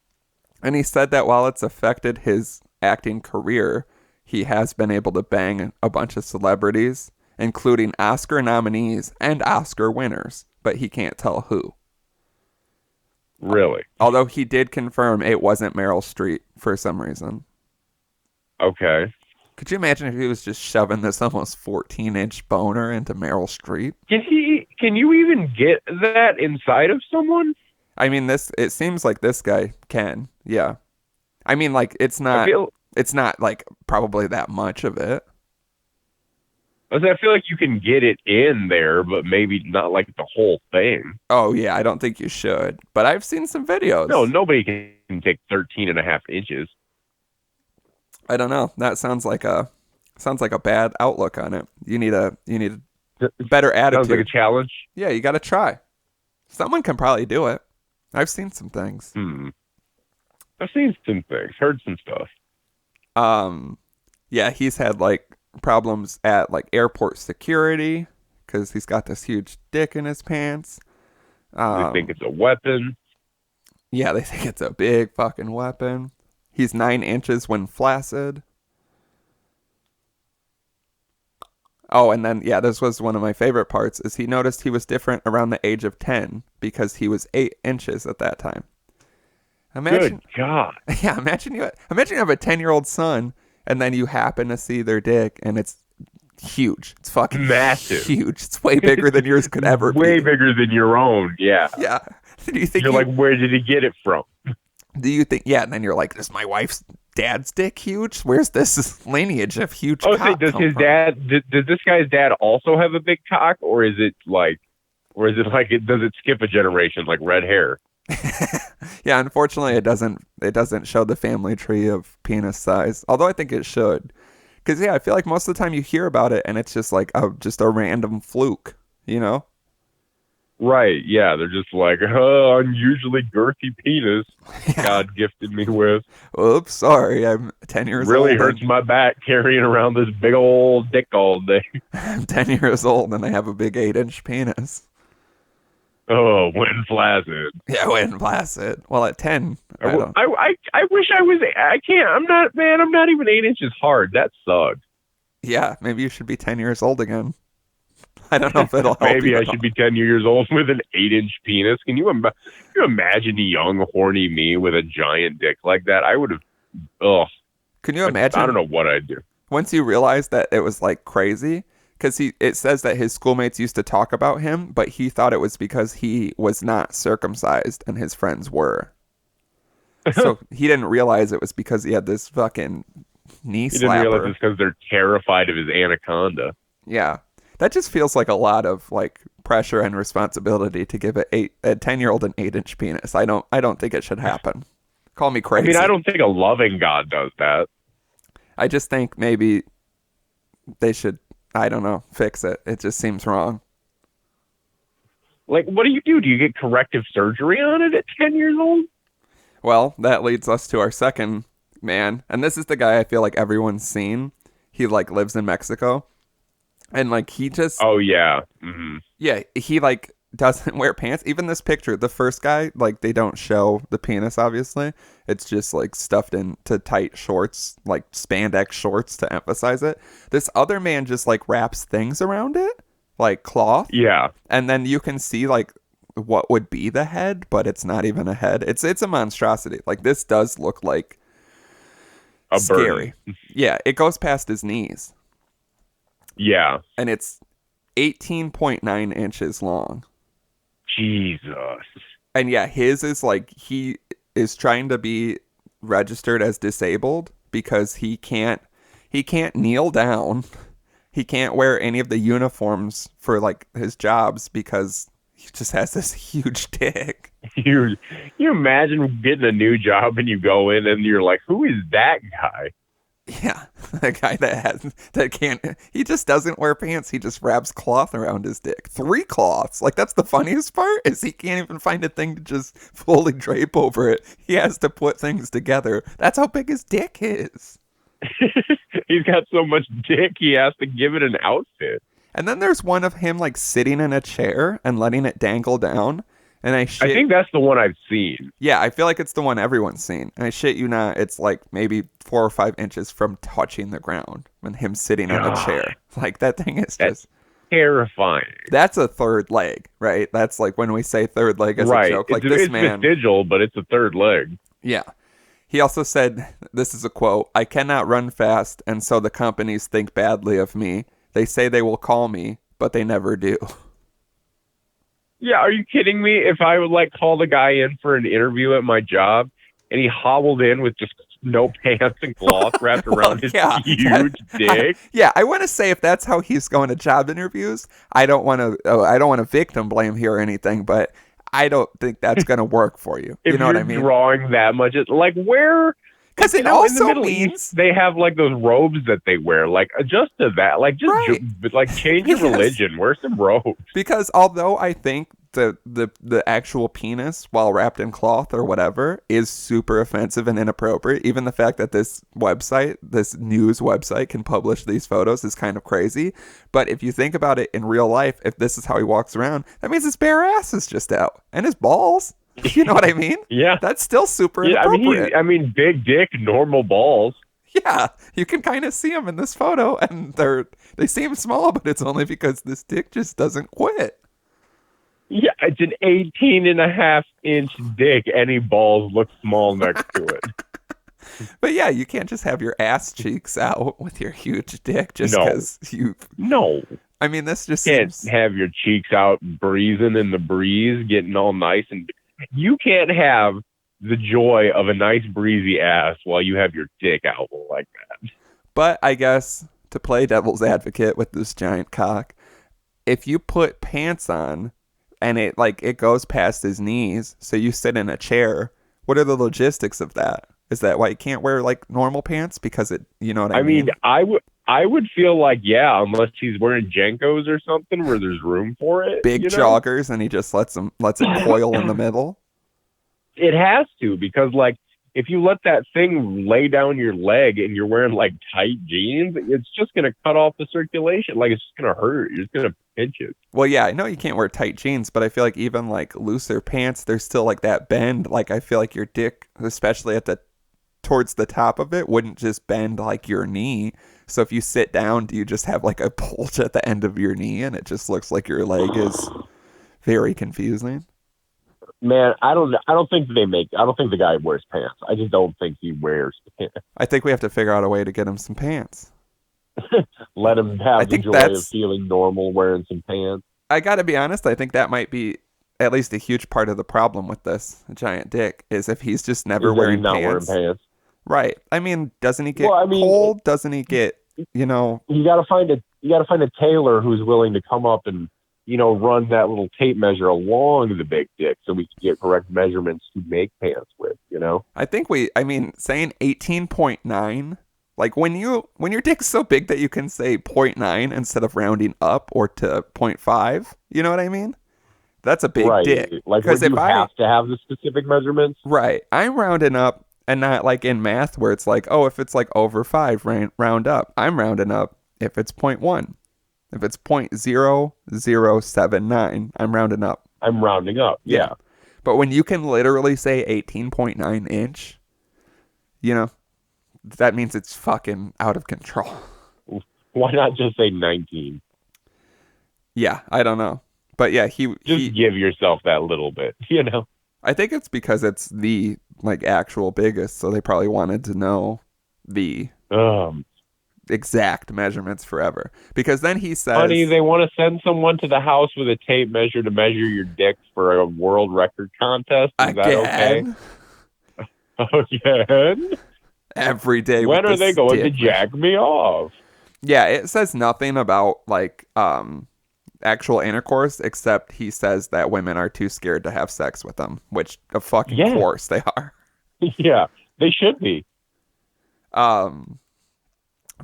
And he said that while it's affected his acting career, he has been able to bang a bunch of celebrities, including Oscar nominees and Oscar winners, but he can't tell who. Really? Although he did confirm it wasn't Meryl Streep for some reason. Okay. Could you imagine if he was just shoving this almost 14-inch boner into Meryl Streep? Can you even get that inside of someone? I mean, it seems like this guy can. Yeah. I mean, like it's not like probably that much of it. I feel like you can get it in there, but maybe not like the whole thing. Oh yeah, I don't think you should. But I've seen some videos. No, nobody can take 13.5 inches. I don't know. That sounds like a bad outlook on it. You need a better attitude. Sounds like a challenge. Yeah, you got to try. Someone can probably do it. I've seen some things. I've seen some things, heard some stuff. Yeah, he's had like problems at like airport security because he's got this huge dick in his pants. They think it's a weapon. Yeah, they think it's a big fucking weapon. He's 9 inches when flaccid. Oh, and then, yeah, this was one of my favorite parts, is he noticed he was different around the age of 10 because he was 8 inches at that time. Imagine, Good God. yeah, imagine you have a 10-year-old son, and then you happen to see their dick, and it's huge. It's fucking massive. Huge. It's way bigger than yours could ever be. Way bigger than your own, yeah. Yeah. Do you think You're like, where did he get it from? Do you think, yeah, and then you're like, is my wife's dad's dick huge? Where's this lineage of huge cock Does come his from? dad, does this guy's dad also have a big cock, or is it like, does it skip a generation, like red hair? Yeah, unfortunately, it doesn't show the family tree of penis size, although I think it should. Because, yeah, I feel like most of the time you hear about it, and it's just like just a random fluke, you know? Right, yeah, they're just like, unusually girthy penis God gifted me with. Oops, sorry, I'm 10 years old. Really hurts my back carrying around this big old dick all day. I'm 10 years old and I have a big 8-inch penis. Oh, when flaccid. Yeah, when flaccid. Well, at 10, I wish I was, I can't, I'm not even 8 inches hard. That sucks. Yeah, maybe you should be 10 years old again. I don't know if it'll help. Maybe I should be 10 years old with an 8-inch penis. Can you imagine young, horny me with a giant dick like that? I would have, Can you imagine? I don't know what I'd do. Once you realize that it was like crazy, because it says that his schoolmates used to talk about him, but he thought it was because he was not circumcised and his friends were. So he didn't realize it was because he had this fucking knee slapper. He didn't realize it's because they're terrified of his anaconda. Yeah. That just feels like a lot of like pressure and responsibility to give a 10-year-old an 8-inch penis. I don't think it should happen. Call me I crazy. mean, I don't think a loving God does that. I just think maybe they should, I don't know, fix it. It just seems wrong. Like, what do you do? Do you get corrective surgery on it at 10 years old? Well, that leads us to our second man, and this is the guy I feel like everyone's seen. He like lives in Mexico, and like he just Oh, yeah. Hmm. yeah, he like doesn't wear pants. Even this picture, the first guy, like they don't show the penis obviously. It's just like stuffed into tight shorts, like spandex shorts to emphasize it. This other man just like wraps things around it, like cloth. Yeah. And then you can see like what would be the head, but it's not even a head. It's a monstrosity. Like this does look like A scary. burden. Yeah, it goes past his knees, Yeah. and it's 18.9 inches long. Jesus. And yeah, his is like he is trying to be registered as disabled because he can't kneel down. He can't wear any of the uniforms for like his jobs because he just has this huge dick. You imagine getting a new job and you go in and you're like, who is that guy? Yeah, the guy that can't. He just doesn't wear pants. He just wraps cloth around his dick. 3 cloths. Like that's the funniest part is he can't even find a thing to just fully drape over it. He has to put things together. That's how big his dick is. He's got so much dick, he has to give it an outfit. And then there's one of him like sitting in a chair and letting it dangle down. And I think that's the one I've seen. Yeah, I feel like it's the one everyone's seen. And I shit you not, it's like maybe 4 or 5 inches from touching the ground when him sitting on a chair. Like that thing is That's just terrifying. that's a third leg, right? That's like when we say third leg as a joke. Like it's vestigial, but it's a third leg. Yeah. He also said, this is a quote, "I cannot run fast, and so the companies think badly of me. They say they will call me, but they never do." Yeah, are you kidding me? If I would like call the guy in for an interview at my job and he hobbled in with just no pants and cloth wrapped around his huge dick. I want to say if that's how he's going to job interviews, I don't want to victim blame here or anything, but I don't think that's going to work for you. If you know what I mean? Drawing that much, like where? Because it also in the Middle means East, they have like those robes that they wear. Like adjust to that. Like just like change your religion. Wear some robes. Because although I think the actual penis, while wrapped in cloth or whatever, is super offensive and inappropriate, even the fact that this news website can publish these photos is kind of crazy. But if you think about it in real life, if this is how he walks around, that means his bare ass is just out and his balls. You know what I mean? Yeah. That's still super inappropriate. I mean, big dick, normal balls. Yeah, you can kind of see them in this photo, and they seem small, but it's only because this dick just doesn't quit. Yeah, it's an 18.5-inch dick. Any balls look small next to it. But yeah, you can't just have your ass cheeks out with your huge dick just because you... No. I mean, this just can't seems... have your cheeks out breezing in the breeze, getting all nice. And you can't have the joy of a nice breezy ass while you have your dick out like that. But I guess, to play devil's advocate with this giant cock, if you put pants on and it goes past his knees, so you sit in a chair, what are the logistics of that? Is that why you can't wear like normal pants? Because it, you know what I mean? I would feel like, yeah, unless he's wearing Jenkos or something where there's room for it. Big joggers, and he just lets it coil in the middle. It has to, because like if you let that thing lay down your leg and you're wearing like tight jeans, it's just going to cut off the circulation. Like it's just going to hurt. You're just going to pinch it. Well, yeah, I know you can't wear tight jeans, but I feel like even like looser pants, there's still like that bend. Like I feel like your dick, especially towards the top of it, wouldn't just bend like your knee. So if you sit down, do you just have like a bulge at the end of your knee and it just looks like your leg is very confusing? Man, I don't think the guy wears pants. I just don't think he wears pants. I think we have to figure out a way to get him some pants. Let him have the joy of feeling normal wearing some pants. I gotta be honest, I think that might be at least a huge part of the problem with this giant dick, is if he's just never wearing pants. Right. I mean, doesn't he get cold? Doesn't he get, You gotta find a tailor who's willing to come up and run that little tape measure along the big dick so we can get correct measurements to make pants with. I mean, saying 18.9, like when your dick's so big that you can say zero point 0.9 instead of rounding up or to 0.5, you know what I mean? That's a big Right. dick. Like, Because would if you have to have the specific measurements? right, I'm rounding up and not like in math where it's like, oh, if it's like over 5, round up. I'm rounding up if it's zero point 0.1. If it's 0.0079, I'm rounding up. I'm rounding up. Yeah. But when you can literally say 18.9 inch, that means it's fucking out of control. Why not just say 19? Yeah, I don't know. But yeah, he give yourself that little bit. I think it's because it's the like actual biggest, so they probably wanted to know the exact measurements forever. Because then he says, honey, they want to send someone to the house with a tape measure to measure your dick for a world record contest. Is again? That okay? Again? Every day. When are they going to jack me off? Yeah, it says nothing about like actual intercourse, except he says that women are too scared to have sex with them, which of fucking course they are. Yeah, they should be.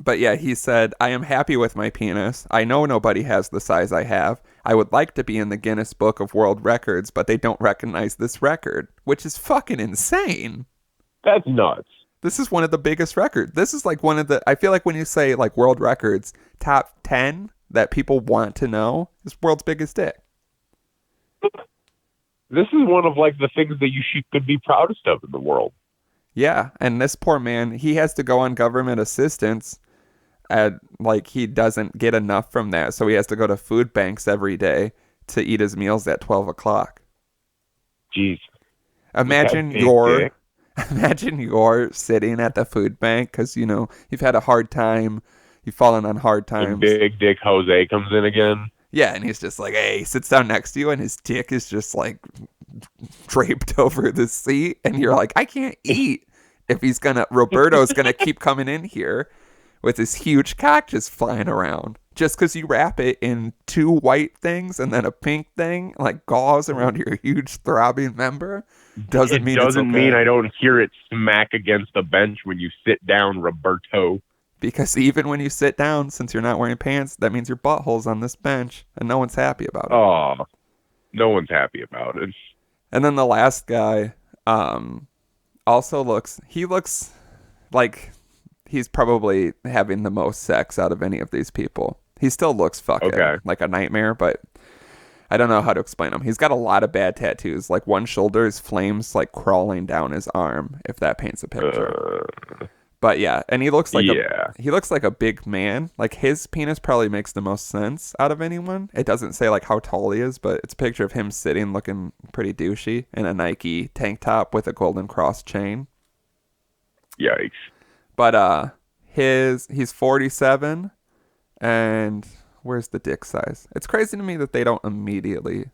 But yeah, he said, I am happy with my penis. I know nobody has the size I have. I would like to be in the Guinness Book of World Records, but they don't recognize this record, which is fucking insane. That's nuts. This is one of the biggest records. This is like one of the, I feel like when you say like world records, top 10 that people want to know is world's biggest dick. This is one of like the things that you could be proudest of in the world. Yeah, and this poor man, he has to go on government assistance, and like he doesn't get enough from that, so he has to go to food banks every day to eat his meals at 12 o'clock. Jeez. Imagine you're sitting at the food bank because, you've had a hard time, you've fallen on hard times. And big dick Jose comes in again. Yeah, and he's just like, hey, he sits down next to you, and his dick is just like draped over the seat, and you're like, I can't eat if Roberto's gonna keep coming in here with his huge cock just flying around. Just because you wrap it in 2 white things and then a pink thing, like gauze around your huge throbbing member, doesn't mean I don't hear it smack against the bench when you sit down, Roberto. Because even when you sit down, since you're not wearing pants, that means your butthole's on this bench, and no one's happy about it. Oh, no one's happy about it. And then the last guy also looks like he's probably having the most sex out of any of these people. He still looks fucking like a nightmare, but I don't know how to explain him. He's got a lot of bad tattoos. Like one shoulder is flames like crawling down his arm, if that paints a picture. But yeah, and he looks like a big man. Like his penis probably makes the most sense out of anyone. It doesn't say like how tall he is, but it's a picture of him sitting looking pretty douchey in a Nike tank top with a golden cross chain. Yikes. But he's 47, and where's the dick size? It's crazy to me that they don't immediately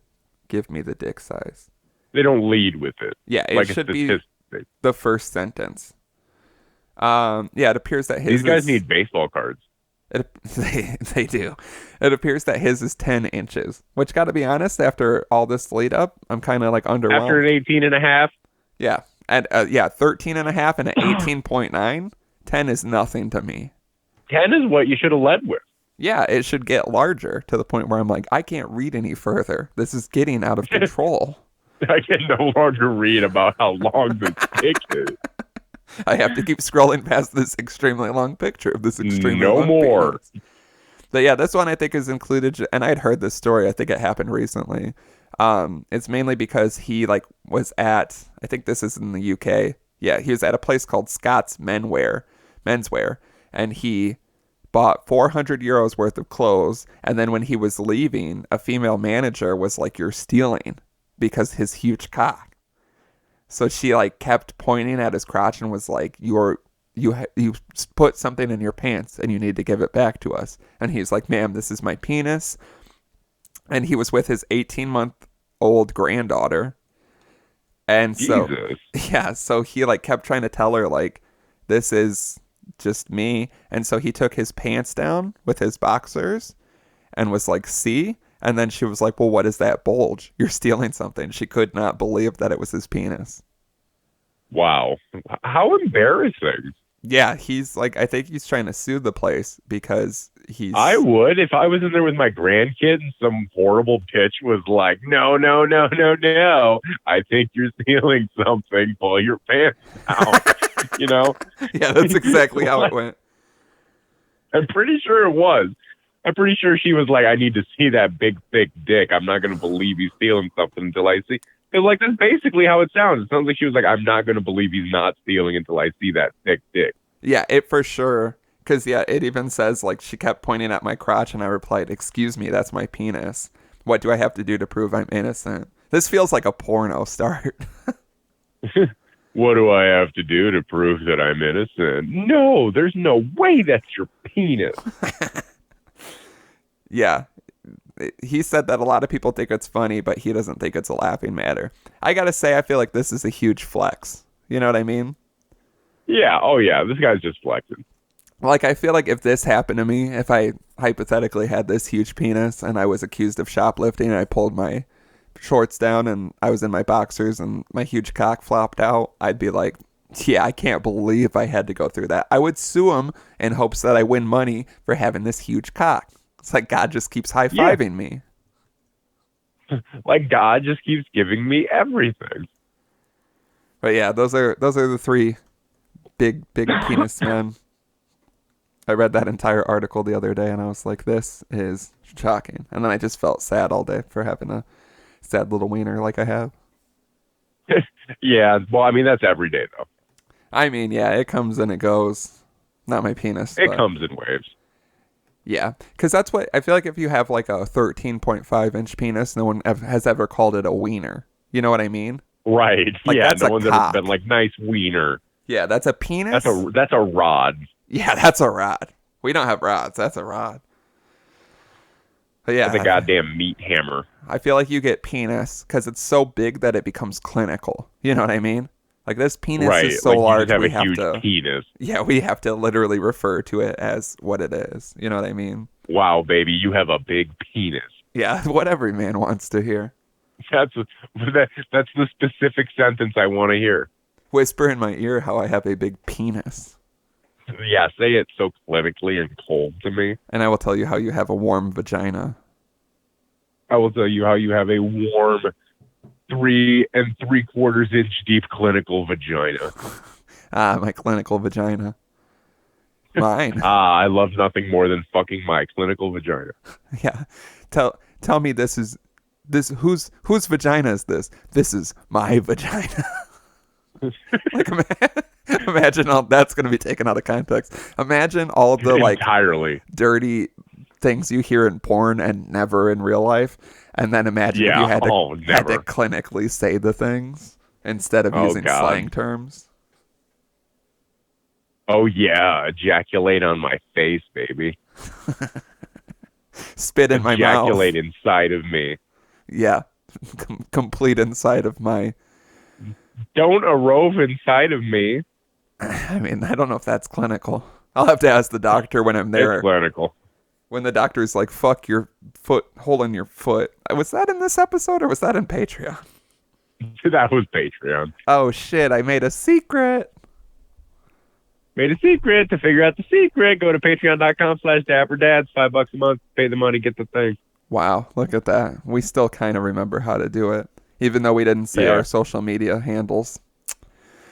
give me the dick size. They don't lead with it. Yeah, it should be the first sentence. It appears that these guys need baseball cards. They do. It appears that his is 10 inches, which, gotta be honest, after all this lead up, I'm kind of like underwhelmed. After an 18 and a half? Yeah. And 13 and a half and an 18.9, 10 is nothing to me. 10 is what you should have led with. Yeah, it should get larger to the point where I'm like, I can't read any further. This is getting out of control. I can no longer read about how long the dick is. I have to keep scrolling past this extremely long picture of this extremely long more. penis. But yeah, this one I think is included, and I'd heard this story. I think it happened recently. It's mainly because he was at, I think this is in the UK. Yeah, he was at a place called Scott's Menswear, and he bought 400 euros worth of clothes. And then when he was leaving, a female manager was like, "You're stealing," because his huge cock. So she kept pointing at his crotch and was like, you put something in your pants and you need to give it back to us. And he's like, "Ma'am, this is my penis." And he was with his 18-month-old granddaughter. And so, so he kept trying to tell her this is just me. And so he took his pants down with his boxers and was like, "See?" And then she was like, well, what is that bulge? You're stealing something. She could not believe that it was his penis. Wow. How embarrassing. Yeah, he's like, I think he's trying to sue the place because he's. I would if I was in there with my grandkid and some horrible bitch was like, no, no, no, no, no. I think you're stealing something. Pull your pants out. You know? Yeah, that's exactly how it went. I'm pretty sure it was. I'm pretty sure she was like, I need to see that big, thick dick. I'm not going to believe he's stealing something until I see. Because, like, that's basically how it sounds. It sounds like she was like, I'm not going to believe he's not stealing until I see that thick dick. Yeah, it for sure. Because, yeah, it even says, like, she kept pointing at my crotch, and I replied, excuse me, that's my penis. What do I have to do to prove I'm innocent? This feels like a porno start. What do I have to do to prove that I'm innocent? No, there's no way that's your penis. Yeah. He said that a lot of people think it's funny, but he doesn't think it's a laughing matter. I gotta say, I feel like this is a huge flex. You know what I mean? Yeah, oh yeah, this guy's just flexing. Like, I feel like if this happened to me, if I hypothetically had this huge penis and I was accused of shoplifting and I pulled my shorts down and I was in my boxers and my huge cock flopped out, I'd be like, yeah, I can't believe I had to go through that. I would sue him in hopes that I win money for having this huge cock. It's like God just keeps high-fiving me. Like God just keeps giving me everything. But yeah, those are the three big penis men. I read that entire article the other day and I was like, this is shocking. And then I just felt sad all day for having a sad little wiener like I have. Yeah, well, I mean, that's every day, though. I mean, yeah, it comes and it goes. Not my penis. It comes in waves. Yeah, because that's what I feel like. If you have like a 13.5-inch penis, no one has ever called it a wiener. You know what I mean? Right. Like, yeah, that's no a one's cock. ever been like, nice wiener. Yeah, that's a penis. That's a rod. Yeah, that's a rod. We don't have rods. That's a rod. But yeah, That's a goddamn meat hammer. I feel like you get penis because it's so big that it becomes clinical. You know what I mean? Like, this penis Right. is so like large, you we just have a have huge to. penis. Yeah, we have to literally refer to it as what it is. You know what I mean? Wow, baby, you have a big penis. Yeah, what every man wants to hear. That's the specific sentence I want to hear. Whisper in my ear how I have a big penis. Yeah, say it so clinically and cold to me. And I will tell you how you have a warm vagina. I will tell you how you have a warm 3 3/4 inch deep clinical vagina. Ah, my clinical vagina. Mine. I love nothing more than fucking my clinical vagina. Yeah. Tell me whose vagina is this? This is my vagina. Like, imagine all that's going to be taken out of context. Imagine all the like entirely dirty things you hear in porn and never in real life, and then imagine if you had to clinically say the things instead of using slang terms. Oh yeah, ejaculate on my face, baby. Spit in my mouth. Ejaculate inside of me. Yeah, complete inside of my. Don't arove inside of me. I mean, I don't know if that's clinical. I'll have to ask the doctor when I'm there. It's clinical. When the doctor's like, fuck your foot, hole in your foot. Was that in this episode or was that in Patreon? That was Patreon. Oh shit, I made a secret. Made a secret. To figure out the secret, go to patreon.com/dapperdads. $5 a month. Pay the money, get the thing. Wow, look at that. We still kind of remember how to do it. Even though we didn't say our social media handles.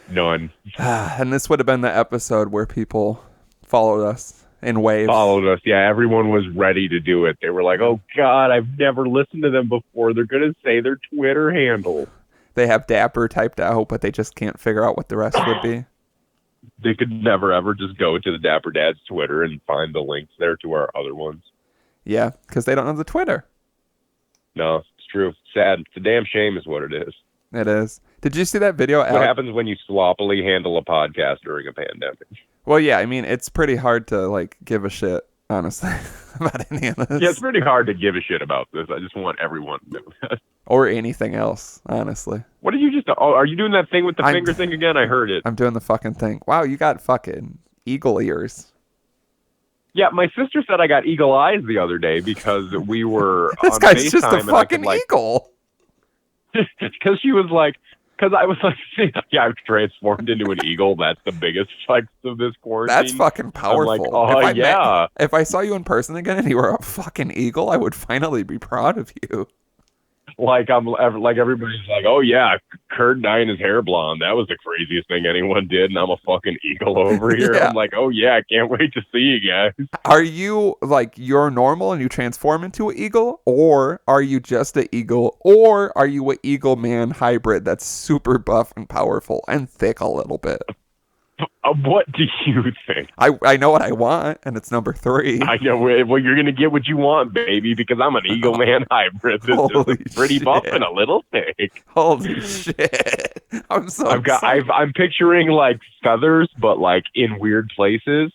None. And this would have been the episode where people followed us in waves. Followed us. Yeah, everyone was ready to do it. They were like, oh, God, I've never listened to them before. They're going to say their Twitter handle. They have Dapper typed out, but they just can't figure out what the rest would be. They could never, ever just go to the Dapper Dads Twitter and find the links there to our other ones. Yeah, because they don't have the Twitter. No, it's true. Sad. It's a damn shame is what it is. It is. Did you see that video? What happens when you sloppily handle a podcast during a pandemic? Well, yeah, I mean, it's pretty hard to, like, give a shit, honestly, about any of this. Yeah, it's pretty hard to give a shit about this. I just want everyone to know that. Or anything else, honestly. What did you just... Oh, are you doing that thing with the finger thing again? I heard it. I'm doing the fucking thing. Wow, you got fucking eagle ears. Yeah, my sister said I got eagle eyes the other day because we were This on guy's just a FaceTime and I could fucking like, eagle. because she was like, because I was like, yeah, I've transformed into an eagle. That's the biggest flex of this quarantine. That's fucking I'm like, powerful. oh yeah. If I saw you in person again and you were a fucking eagle, I would finally be proud of you. Like like everybody's like, oh yeah, Kurt dyeing his hair blonde. That was the craziest thing anyone did, and I'm a fucking eagle over here. Yeah. I'm like, oh yeah, I can't wait to see you guys. Are you like you're normal and you transform into an eagle, or are you just an eagle, or are you an eagle man hybrid that's super buff and powerful and thick a little bit? What do you think? I know what I want, and it's number 3. I know. Well, you're gonna get what you want, baby, because I'm an eagle man hybrid. This Holy is pretty shit. buff and a little thick. Holy shit! I'm so excited. I'm picturing like feathers, but like in weird places.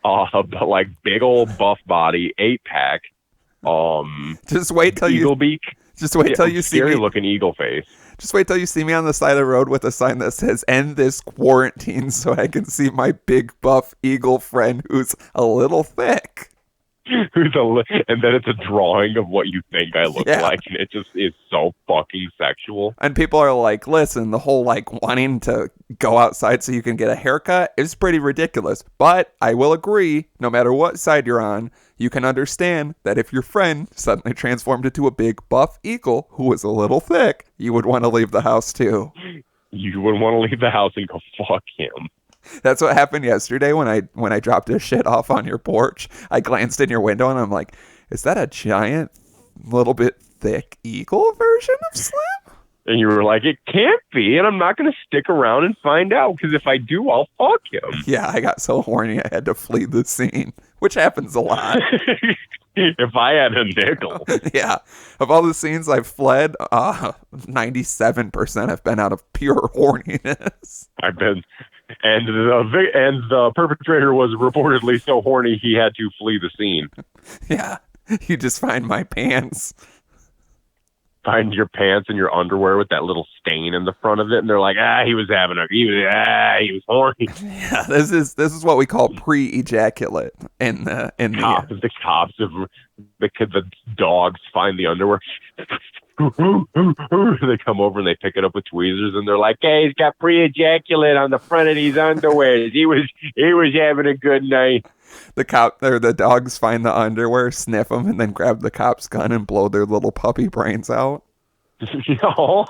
But like big old buff body, 8-pack. Just wait till eagle beak. Just wait till you see scary me. looking eagle face. Just wait till you see me on the side of the road with a sign that says "End this quarantine," so I can see my big buff eagle friend who's a little thick. And then it's a drawing of what you think I look like, and it just is so fucking sexual. And people are like, listen, the whole like wanting to go outside so you can get a haircut is pretty ridiculous. But I will agree, no matter what side you're on, you can understand that if your friend suddenly transformed into a big buff eagle who was a little thick, you would want to leave the house too. You would want to leave the house and go fuck him. That's what happened yesterday when I dropped his shit off on your porch. I glanced in your window and I'm like, is that a giant, little bit thick eagle version of Slim? And you were like, it can't be, and I'm not going to stick around and find out, because if I do, I'll fuck him. Yeah, I got so horny I had to flee the scene, which happens a lot. If I had a nickel. Yeah. Of all the scenes I've fled, 97% have been out of pure horniness. I've been... And the perpetrator was reportedly so horny he had to flee the scene. Yeah, you just find my pants. Find your pants and your underwear with that little stain in the front of it, and they're like, he was horny. Yeah, this is what we call pre-ejaculate in the The cops of the dogs find the underwear. They come over and they pick it up with tweezers, and they're like, hey, he's got pre-ejaculate on the front of these underwears. He was having a good night. The dogs find the underwear, sniff them, and then grab the cop's gun and blow their little puppy brains out. No.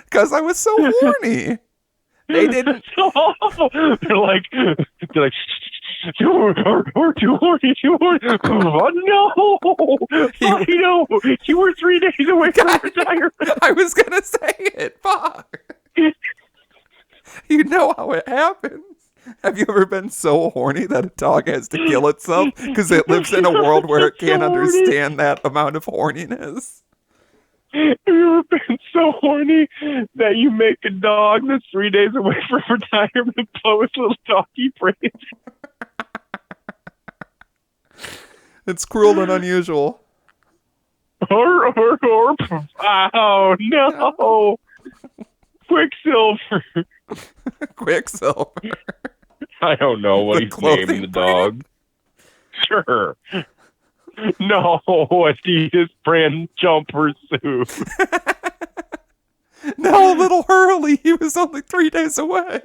Because I was so horny. They didn't. So awful. They're like, or too horny. Oh, no. You were 3 days away from retirement. I was gonna say it. Fuck. You know how it happens. Have you ever been so horny that a dog has to kill itself because it lives in a world where it can't understand that amount of horniness? Have you ever been so horny that you make a dog that's 3 days away from retirement blow his little doggy brains? It's cruel and unusual. Oh no! Quicksilver. Quicksilver. I don't know what he's naming the dog. Sure. No, Adidas brand jumper suit. No, little Hurley. He was only 3 days away.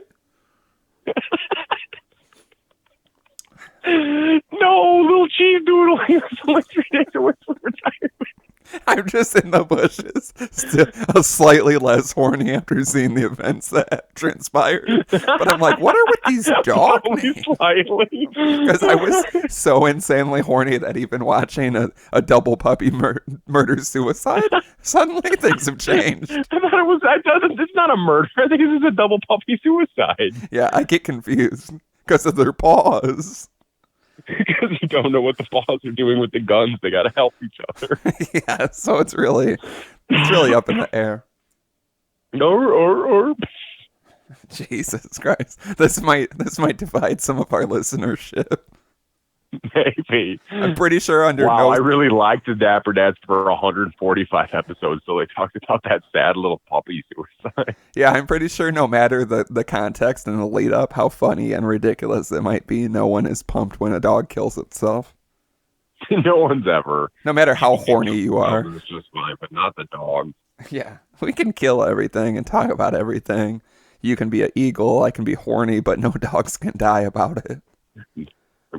No, little cheese doodle. He was only 3 days away from retirement. I'm just in the bushes, still a slightly less horny after seeing the events that have transpired. But I'm like, what are with these dog names? Slightly. Because I was so insanely horny that even watching a double puppy murder suicide, suddenly things have changed. I thought it's not a murder. I think this is a double puppy suicide. Yeah, I get confused because of their paws. Because you don't know what the paws are doing with the guns. They got to help each other. Yeah, so it's really up in the air. Or Jesus Christ, this might divide some of our listenership. Maybe. I'm pretty sure under Wow, no I really liked the Dapper Dads for 145 episodes, so they talked about that sad little puppy suicide. Yeah, I'm pretty sure no matter the context and the lead up, how funny and ridiculous it might be, no one is pumped when a dog kills itself. No one's ever. No matter how horny you are. It's just fine, but not the dog. Yeah, we can kill everything and talk about everything. You can be an eagle, I can be horny, but no dogs can die about it.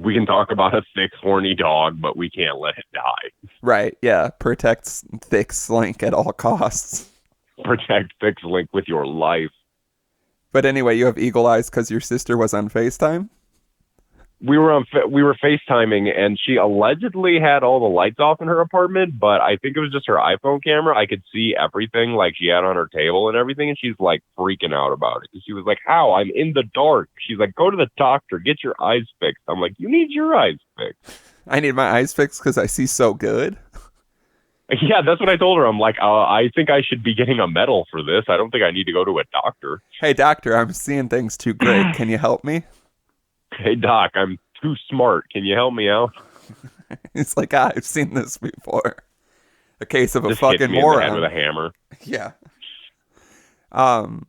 We can talk about a thick, horny dog, but we can't let it die. Right, yeah. Protect Thick Slink at all costs. Protect Thick Slink with your life. But anyway, you have eagle eyes because your sister was on FaceTime? We were FaceTiming, and she allegedly had all the lights off in her apartment, but I think it was just her iPhone camera. I could see everything like she had on her table and everything, and she's like freaking out about it. She was like, "How? I'm in the dark." She's like, "Go to the doctor, get your eyes fixed." I'm like, "You need your eyes fixed." I need my eyes fixed because I see so good. Yeah, that's what I told her. I'm like, I think I should be getting a medal for this. I don't think I need to go to a doctor. Hey, doctor, I'm seeing things too great. Can you help me? Hey, doc, I'm too smart. Can you help me out? It's like, I've seen this before. A case of a Just fucking hits me in the head moron. with a hammer. Yeah. What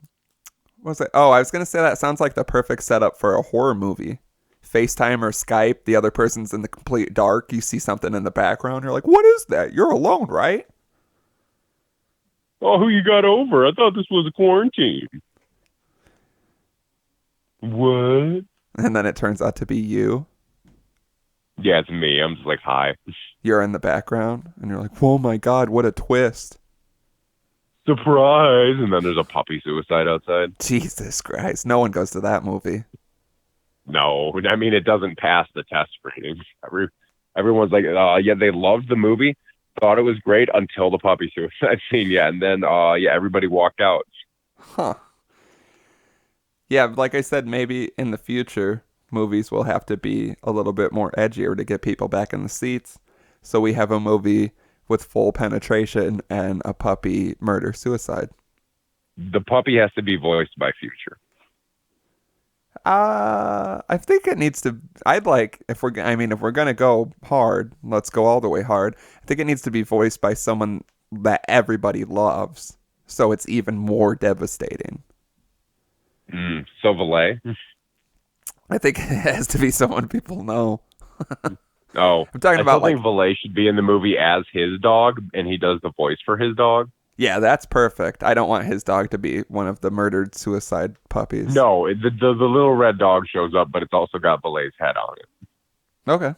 was it? Oh, I was gonna say that sounds like the perfect setup for a horror movie. FaceTime or Skype, the other person's in the complete dark. You see something in the background. You're like, what is that? You're alone, right? Oh, who you got over? I thought this was a quarantine. What? And then it turns out to be you. Yeah, it's me. I'm just like, hi. You're in the background, and you're like, oh my god, what a twist. Surprise! And then there's a puppy suicide outside. Jesus Christ. No one goes to that movie. No, I mean, it doesn't pass the test ratings. Everyone's like, yeah, they loved the movie, thought it was great until the puppy suicide scene. Yeah, and then, yeah, everybody walked out. Huh. Yeah, like I said, maybe in the future, movies will have to be a little bit more edgier to get people back in the seats. So we have a movie with full penetration and a puppy murder-suicide. The puppy has to be voiced by Future. I think it needs to. If we're gonna go hard, let's go all the way hard. I think it needs to be voiced by someone that everybody loves, so it's even more devastating. So Valet? I think it has to be someone people know. Oh, I'm talking I about still think Valet should be in the movie as his dog, and he does the voice for his dog. Yeah, that's perfect. I don't want his dog to be one of the murdered suicide puppies. No, the little red dog shows up, but it's also got Valet's head on it. Okay.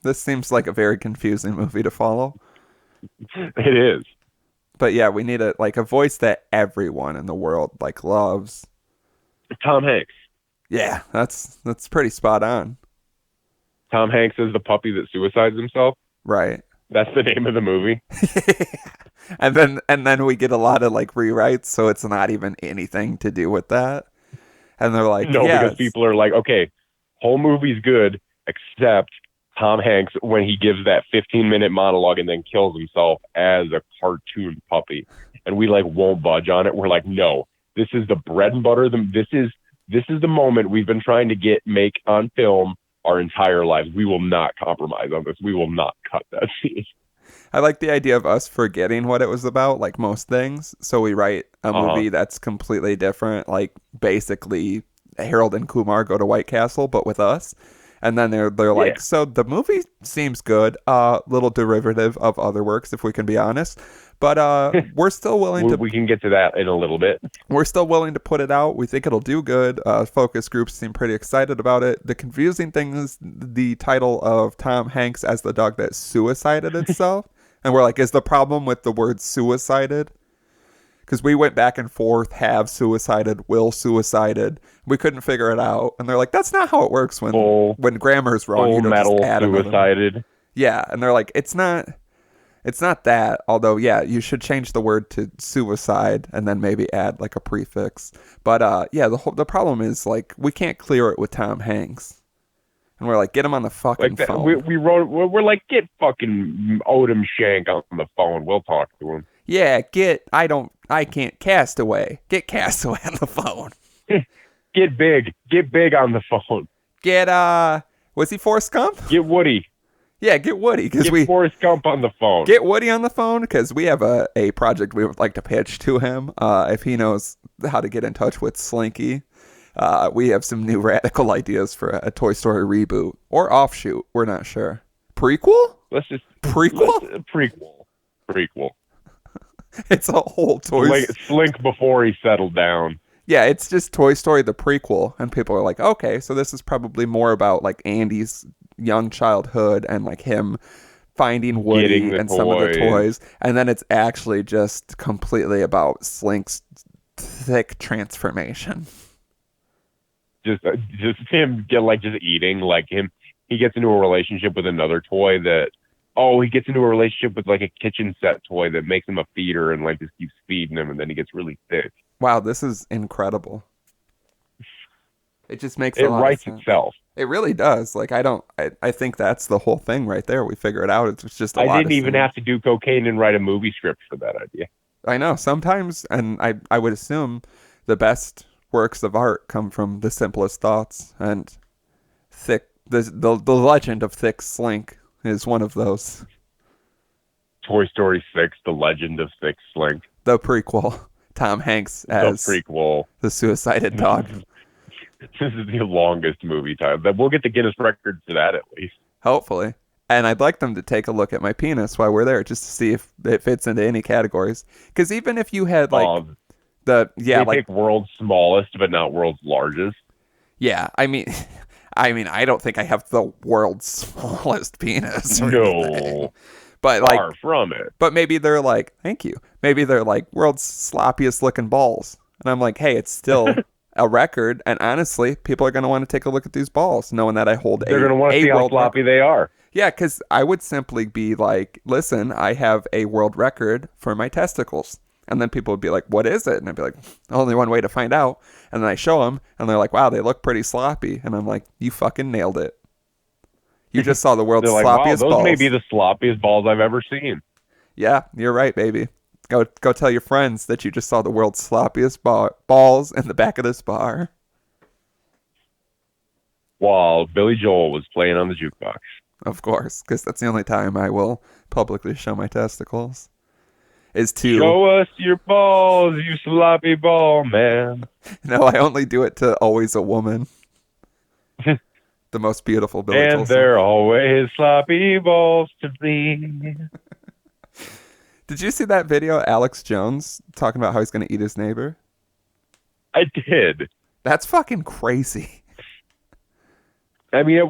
This seems like a very confusing movie to follow. It is. But yeah, we need a voice that everyone in the world loves. Tom Hanks. Yeah, that's pretty spot on. Tom Hanks is the puppy that suicides himself. Right. That's the name of the movie. And then we get a lot of rewrites, so it's not even anything to do with that. And they're like, no, yeah, because people are like, okay, whole movie's good, except Tom Hanks when he gives that 15-minute monologue and then kills himself as a cartoon puppy. And we won't budge on it. We're like, no, this is the bread and butter. This is the moment we've been trying to make on film our entire lives. We will not compromise on this. We will not cut that scene. I like the idea of us forgetting what it was about, like most things. So we write a movie that's completely different, like basically Harold and Kumar go to White Castle, but with us. And then they're like, so the movie seems good, little derivative of other works, if we can be honest. But we're still willing to... We can get to that in a little bit. We're still willing to put it out. We think it'll do good. Focus groups seem pretty excited about it. The confusing thing is the title of Tom Hanks as the dog that suicided itself. And we're like, is the problem with the word suicided? Because we went back and forth, have suicided, will suicided. We couldn't figure it out. And they're like, that's not how it works when grammar's wrong. You don't metal just add suicided. Yeah, and they're like, it's not that. Although, yeah, you should change the word to suicide and then maybe add like a prefix. But yeah, the problem is we can't clear it with Tom Hanks. And we're like, get him on the fucking phone. We're like, get fucking Odom Shank on the phone. We'll talk to him. Yeah, I can't Castaway. Get Castaway on the phone. Get big on the phone. Get, Was he Forrest Gump? Get Woody. Yeah, get Woody because Get Forrest Gump on the phone. get Woody on the phone because we have a project we would like to pitch to him. If he knows how to get in touch with Slinky, we have some new radical ideas for a Toy Story reboot or offshoot. We're not sure. Prequel? Let's just Prequel? Prequel. It's a whole Toy Story. Slink before he settled down. Yeah, it's just Toy Story the prequel, and people are like, okay, so this is probably more about like Andy's young childhood and like him finding Woody and some of the toys, and then it's actually just completely about Slink's thick transformation. Just him just eating like him. He gets into a relationship with another toy he gets into a relationship with like a kitchen set toy that makes him a feeder and like just keeps feeding him, and then he gets really thick. Wow, this is incredible. It just makes it a lot writes of sense. itself. It really does. Like I think that's the whole thing right there. We figure it out. It's just a lot. I didn't even have to do cocaine and write a movie script for that idea. I know. Sometimes, and I would assume the best works of art come from the simplest thoughts, and the legend of Thick Slink is one of those. Toy Story 6, The Legend of Thick Slink. The prequel. Tom Hanks as the prequel. The suicided dog. This is the longest movie title. But we'll get the Guinness record for that at least. Hopefully. And I'd like them to take a look at my penis while we're there, just to see if it fits into any categories. Because even if you had like they pick world's smallest, but not world's largest. Yeah, I mean, I don't think I have the world's smallest penis. Or no, anything. But like far from it. But maybe they're like, thank you. Maybe they're like world's sloppiest looking balls, and I'm like, hey, it's still a record. And honestly, people are gonna want to take a look at these balls, knowing that I hold. They're gonna want to see how sloppy they are. Yeah, because I would simply be like, listen, I have a world record for my testicles. And then people would be like, what is it? And I'd be like, only one way to find out. And then I show them, and they're like, wow, they look pretty sloppy. And I'm like, you fucking nailed it. You just saw the world's like, sloppiest wow, balls. Those may be the sloppiest balls I've ever seen. Yeah, you're right, baby. Go tell your friends that you just saw the world's sloppiest balls in the back of this bar. While Billy Joel was playing on the jukebox. Of course, because that's the only time I will publicly show my testicles. Is to show us your balls, you sloppy ball man. No, I only do it to always a woman. The most beautiful Billy Joel. And they're always sloppy balls to me. Did you see that video, Alex Jones talking about how he's going to eat his neighbor? I did. That's fucking crazy. I mean,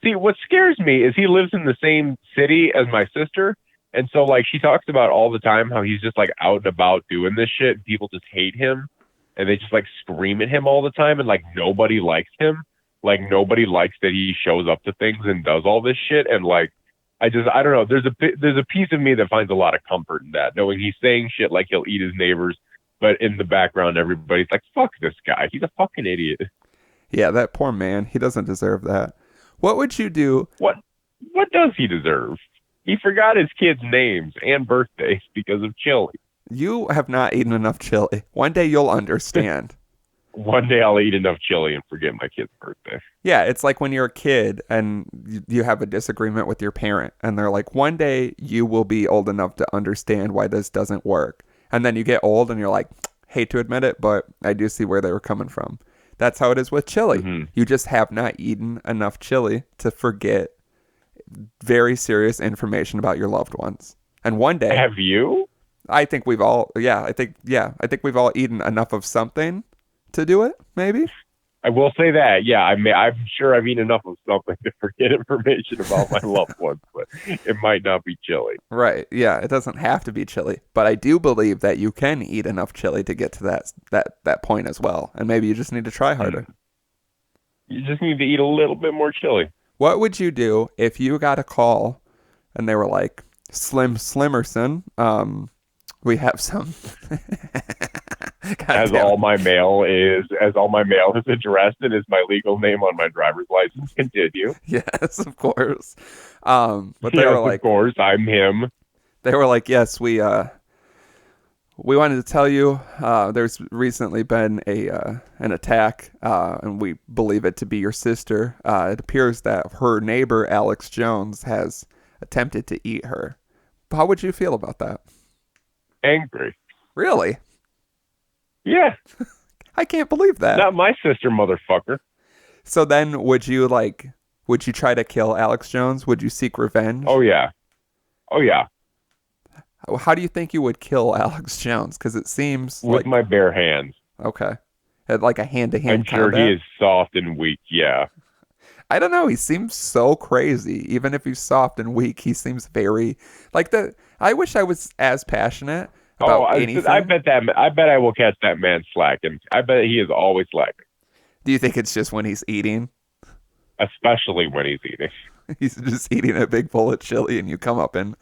see, what scares me is he lives in the same city as my sister. And so, like, she talks about all the time how he's just, like, out and about doing this shit. And people just hate him. And they just, like, scream at him all the time. And, like, nobody likes him. Like, nobody likes that he shows up to things and does all this shit. And, like, I don't know. There's a piece of me that finds a lot of comfort in that, knowing he's saying shit like he'll eat his neighbors. But in the background, everybody's like, fuck this guy. He's a fucking idiot. Yeah, that poor man. He doesn't deserve that. What would you do? What does he deserve? He forgot his kids' names and birthdays because of chili. You have not eaten enough chili. One day you'll understand. One day I'll eat enough chili and forget my kid's birthday. Yeah, it's like when you're a kid and you have a disagreement with your parent and they're like, one day you will be old enough to understand why this doesn't work. And then you get old and you're like, hate to admit it, but I do see where they were coming from. That's how it is with chili. Mm-hmm. You just have not eaten enough chili to forget very serious information about your loved ones. And one day, have you? I think we've all, I think we've all eaten enough of something to do it. Maybe. I will say that. Yeah, I'm sure I've eaten enough of something to forget information about my loved ones, but it might not be chili. Right. Yeah, it doesn't have to be chili, but I do believe that you can eat enough chili to get to that point as well. And maybe you just need to try harder. You just need to eat a little bit more chili. What would you do if you got a call and they were like, Slimmerson, we have some. as all my mail is addressed and is my legal name on my driver's license. Continue. Yes, of course. But they were like, of course, I'm him. They were like, yes, we We wanted to tell you there's recently been an attack, and we believe it to be your sister. It appears that her neighbor, Alex Jones, has attempted to eat her. How would you feel about that? Angry. Really? Yeah, I can't believe that. not my sister, motherfucker. So then, would you try to kill Alex Jones? Would you seek revenge? Oh yeah, oh yeah. How do you think you would kill Alex Jones? Because it seems With like, my bare hands. okay, like a I'm hand-to-hand sure combat. he is soft and weak. Yeah. I don't know. He seems so crazy. Even if he's soft and weak, he seems very like the. I wish I was as passionate Oh, about I anything. bet that. I bet I will catch that man slacking. I bet he is always slacking, Do you think it's just when he's eating? especially when he's eating. He's just eating a big bowl of chili, and you come up and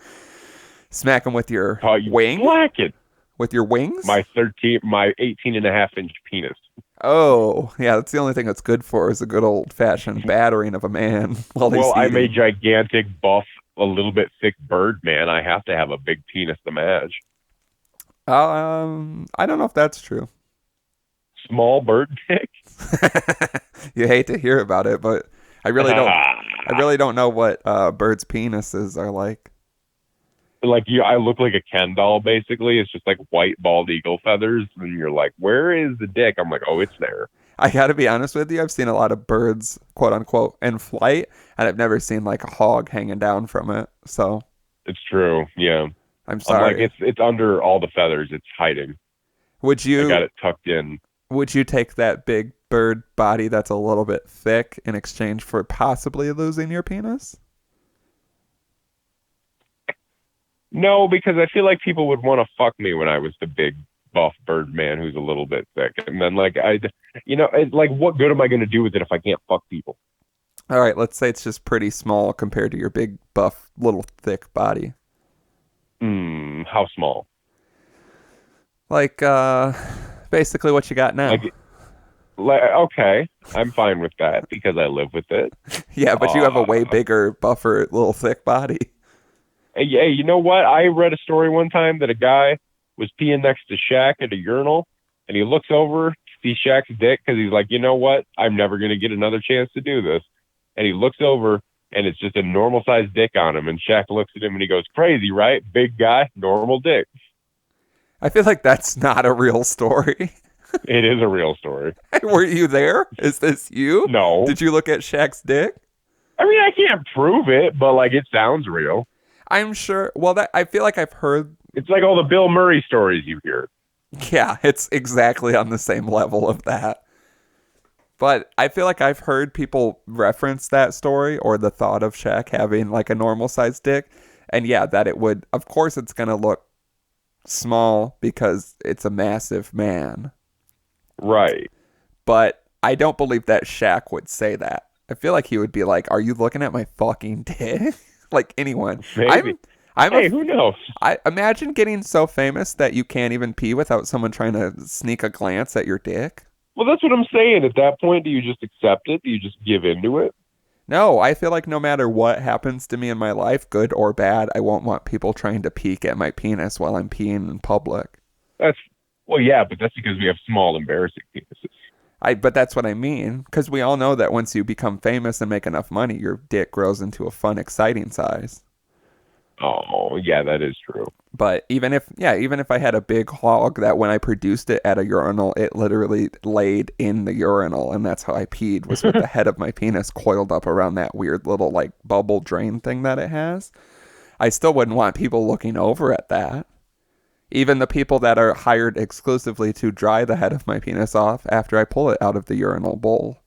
smack him with your Oh, you wing, slacking. with your wings. My 18 and a half inch penis. Oh, yeah, that's the only thing that's good for is a good old fashioned battering of a man while he's Well, I'm a eating. gigantic, buff, a little bit thick bird man. I have to have a big penis to match. I don't know if that's true. Small bird dick. You hate to hear about it, but I really don't. I really don't know what birds' penises are like. Like you, I look like a Ken doll. Basically, it's just like white bald eagle feathers, and you're like, "Where is the dick?" I'm like, "Oh, it's there." I gotta be honest with you. I've seen a lot of birds, quote unquote, in flight, and I've never seen like a hog hanging down from it. So It's true. Yeah. I'm I'm like, sorry. it's under all the feathers. It's hiding. Would I got you it tucked in. would you take that big bird body that's a little bit thick in exchange for possibly losing your penis? No, because I feel like people would want to fuck me when I was the big buff bird man who's a little bit thick, and then like like what good am I going to do with it if I can't fuck people? All right, let's say it's just pretty small compared to your big buff little thick body. How small? Like basically what you got now. Like okay, I'm fine with that because I live with it. Yeah, but you have a way Uh, bigger, buffer, little thick body. Hey, you know what? I read a story one time that a guy was peeing next to Shaq at a urinal, and he looks over to see Shaq's dick because he's like, you know what? I'm never going to get another chance to do this. And he looks over, and it's just a normal sized dick on him. And Shaq looks at him and he goes, crazy, right? Big guy, normal dick. I feel like that's not a real story. It is a real story. Were you there? Is this you? No. Did you look at Shaq's dick? I mean, I can't prove it, but like it sounds real. I'm sure. Well, that I feel like I've heard. It's like all the Bill Murray stories you hear. Yeah, it's exactly on the same level of that. But I feel like I've heard people reference that story or the thought of Shaq having like a normal sized dick. And yeah, that it would, of course, it's going to look small because it's a massive man. Right. But I don't believe that Shaq would say that. I feel like he would be like, "Are you looking at my fucking dick?" Like anyone. Maybe. Hey, who knows? I imagine getting so famous that you can't even pee without someone trying to sneak a glance at your dick. Well, that's what I'm saying. At that point, do you just accept it? Do you just give into it? No, I feel like no matter what happens to me in my life, good or bad, I won't want people trying to peek at my penis while I'm peeing in public. Well, yeah, but that's because we have small, embarrassing penises. But that's what I mean, because we all know that once you become famous and make enough money, your dick grows into a fun, exciting size. Oh, yeah, that is true. But even if I had a big hog that when I produced it at a urinal, it literally laid in the urinal, and that's how I peed, was with the head of my penis coiled up around that weird little like bubble drain thing that it has. I still wouldn't want people looking over at that. Even the people that are hired exclusively to dry the head of my penis off after I pull it out of the urinal bowl.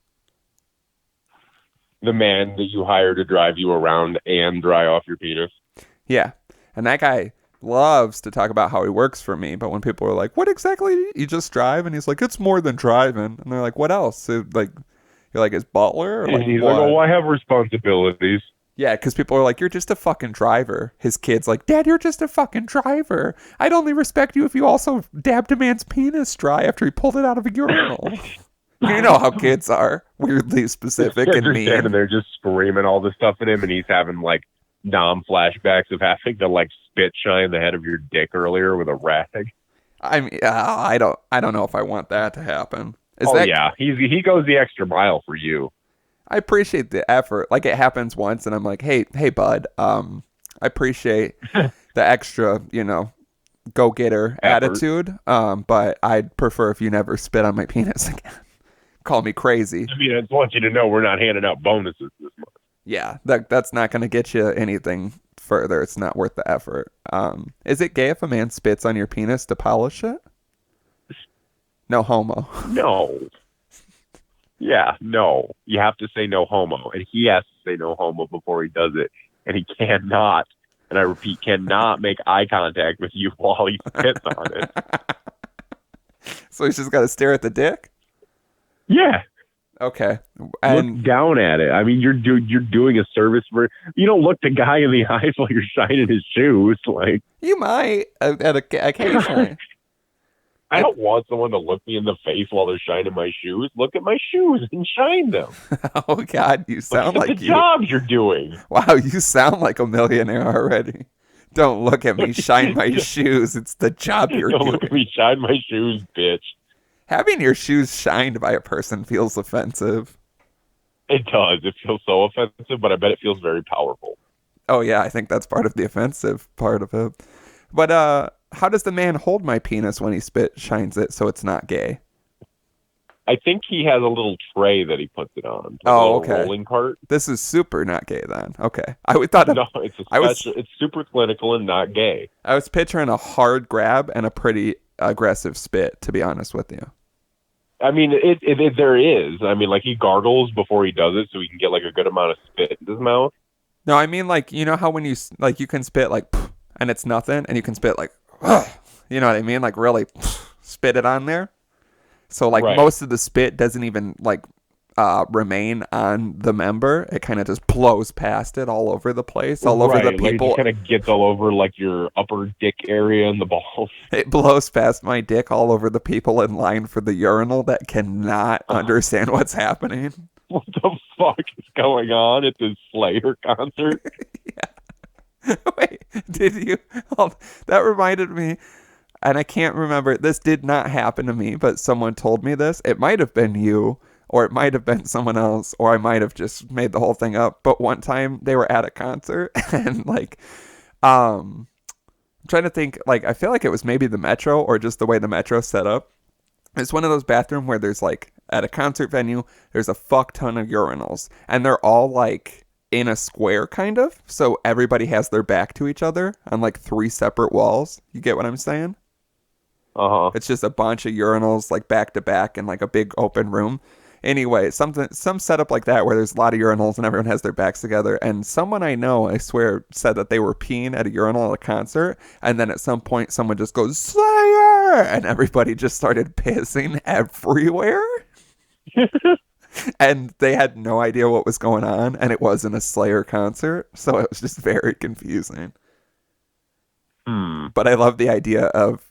The man that you hire to drive you around and dry off your penis. Yeah. And that guy loves to talk about how he works for me, but when people are like, "What exactly? You just drive?" And he's like, "It's more than driving." And they're like, "What else?" So, like, you're like his butler? Or And like, he's what? like, oh, I have responsibilities. Yeah, because people are like, "You're just a fucking driver." His kid's like, "Dad, you're just a fucking driver. I'd only respect you if you also dabbed a man's penis dry after he pulled it out of a urinal." You know how kids are. Weirdly specific They're and just standing mean. there just screaming all this stuff at him, and he's having like flashbacks of having to like spit shine the head of your dick earlier with a rag. I mean, I don't know if I want that to happen. Is Oh that? yeah, he goes the extra mile for you. I appreciate the effort. Like it happens once, and I'm like, hey, bud. I appreciate the extra, go getter Effort. attitude. But I'd prefer if you never spit on my penis again. Call me crazy. I mean, I just want you to know we're not handing out bonuses this month. Yeah, that's not going to get you anything further. It's not worth the effort. Is it gay if a man spits on your penis to polish it? No homo. No. Yeah, no. You have to say no homo, and he has to say no homo before he does it, and he cannot. And I repeat, cannot make eye contact with you while he spits on it. So he's just got to stare at the dick? Yeah. Okay. And look down at it. I mean, you're doing a service for. You don't look the guy in the eyes while you're shining his shoes. Like you might occasionally. I don't want someone to look me in the face while they're shining my shoes. Look at my shoes and shine them. Oh God, you sound look at like the job you're doing. Wow, you sound like a millionaire already. Don't look at me shine my shoes. It's the job you're don't doing. Look at me shine my shoes, bitch. Having your shoes shined by a person feels offensive. It does. It feels so offensive, but I bet it feels very powerful. Oh yeah, I think that's part of the offensive part of it. But how does the man hold my penis when he shines it so it's not gay? I think he has a little tray that he puts it on. Oh, okay. Rolling cart. This is super not gay then. Okay. I thought no, it's it's super clinical and not gay. I was picturing a hard grab and a pretty aggressive spit, to be honest with you. I mean, there is. I mean, like he gargles before he does it so he can get like a good amount of spit in his mouth. No, I mean like, you know how when you like you can spit like and it's nothing, and you can spit like, you know what I mean? Like really spit it on there. So like most of the spit doesn't even like remain on the member. It kind of just blows past it all over the place, all over the people. Like it kind of gets all over like your upper dick area and the balls. It blows past my dick all over the people in line for the urinal that cannot understand what's happening. What the fuck is going on at this Slayer concert? Yeah. Wait, did you? Oh, that reminded me. And I can't remember. This did not happen to me, but someone told me this. It might have been you, or it might have been someone else, or I might have just made the whole thing up. But one time they were at a concert and like, I'm trying to think, like, I feel like it was maybe the Metro or just the way the Metro's set up. It's one of those bathrooms where there's like, at a concert venue, there's a fuck ton of urinals and they're all like in a square kind of. So everybody has their back to each other on like 3 separate walls. You get what I'm saying? Uh-huh. It's just a bunch of urinals like back to back in like a big open room. Anyway, some setup like that where there's a lot of urinals and everyone has their backs together. And someone I know, I swear, said that they were peeing at a urinal at a concert. And then at some point, someone just goes, Slayer! And everybody just started pissing everywhere. And they had no idea what was going on. And it wasn't a Slayer concert. So it was just very confusing. But I love the idea of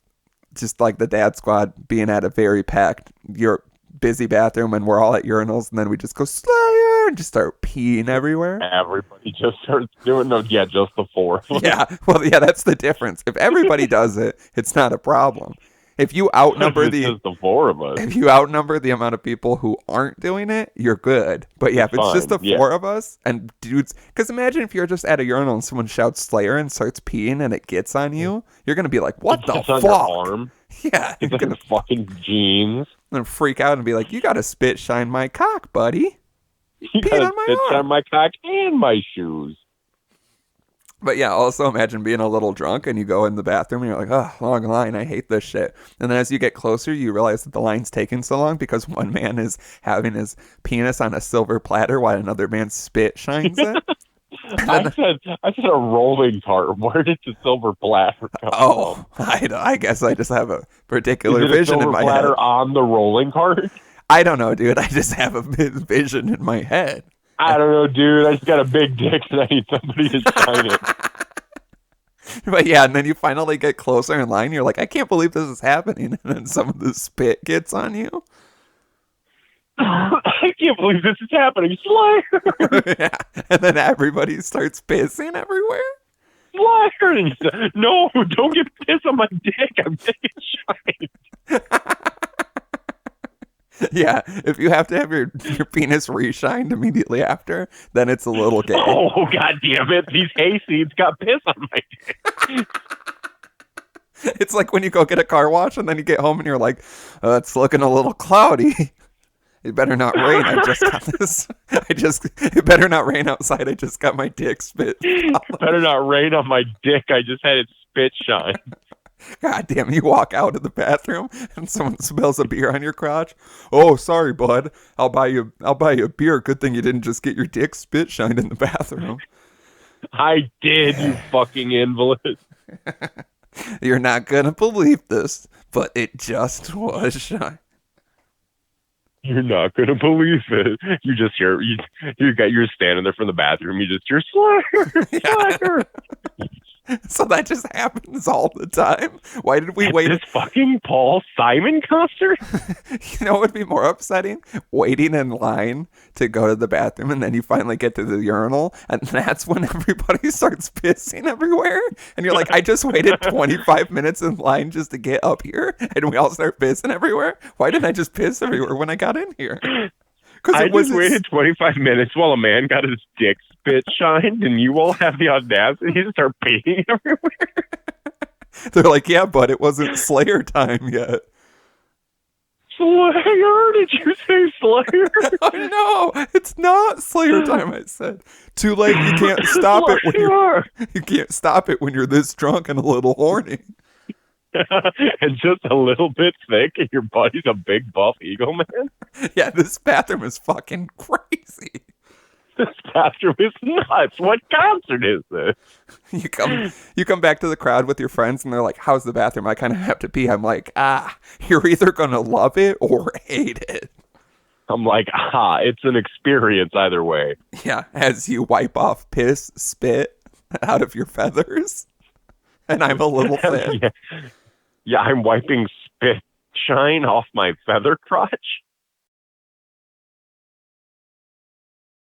just like the dad squad being at a very packed busy bathroom and we're all at urinals and then we just go Slayer and just start peeing everywhere. Everybody just starts doing just the 4. Yeah, well, yeah, that's the difference. If everybody does it, it's not a problem. If you outnumber just the 4 of us. If you outnumber the amount of people who aren't doing it, you're good. But yeah, if it's just the 4 of us and dudes, because imagine if you're just at a urinal and someone shouts Slayer and starts peeing and it gets on you, you're gonna be like, "What the fuck?" On your arm. Yeah, you're gonna fucking jeans. And freak out and be like, "You gotta spit shine my cock, buddy. You gotta spit shine my cock and my shoes." But yeah, also imagine being a little drunk and you go in the bathroom and you're like, "Oh, long line, I hate this shit." And then as you get closer, you realize that the line's taking so long because one man is having his penis on a silver platter while another man's spit shines it. I said a rolling cart. Where did the silver platter come from? I guess I just have a particular vision in my head. Platter on the rolling cart? I don't know, dude. I just have a vision in my head. I don't know, dude. I just got a big dick and I need somebody to sign it. But yeah, and then you finally get closer in line. You're like, I can't believe this is happening. And then some of the spit gets on you. I can't believe this is happening. Slayer! Yeah. And then everybody starts pissing everywhere. Slayer. And you say, no, don't get piss on my dick. I'm getting shine. Yeah, if you have to have your penis reshined immediately after, then it's a little gay. Oh, God damn it. These hayseeds got piss on my dick. It's like when you go get a car wash and then you get home and you're like, oh, it's looking a little cloudy. It better not rain. I just got this. It better not rain outside. I just got my dick spit. Better not rain on my dick. I just had it spit shine. God damn, you walk out of the bathroom and someone spills a beer on your crotch. Oh, sorry, bud. I'll buy you a beer. Good thing you didn't just get your dick spit shined in the bathroom. I did, you fucking invalid. You're not gonna believe this, but it just was shine. You're not gonna believe it. You just hear you're standing there from the bathroom. You just hear Slayer, Slayer. So that just happens all the time. Why did we wait? This fucking Paul Simon concert? You know what would be more upsetting? Waiting in line to go to the bathroom, and then you finally get to the urinal, and that's when everybody starts pissing everywhere. And you're like, I just waited 25 minutes in line just to get up here, and we all start pissing everywhere. Why didn't I just piss everywhere when I got in here? I just waited 25 minutes while a man got his dick spit shined, and you all have the audacity to start peeing everywhere. They're like, yeah, but it wasn't Slayer time yet. Slayer? Did you say Slayer? Oh no, it's not Slayer time. I said, too late. You can't stop it when you can't stop it when you're this drunk and a little horny. And just a little bit thick, and your buddy's a big buff eagle man. Yeah, this bathroom is fucking crazy. This bathroom is nuts. What concert is this? You come back to the crowd with your friends, and they're like, "How's the bathroom?" I kind of have to pee. I'm like, you're either gonna love it or hate it. I'm like, it's an experience either way. Yeah, as you wipe off piss, spit out of your feathers, and I'm a little thin. Yeah, I'm wiping spit shine off my feather crotch.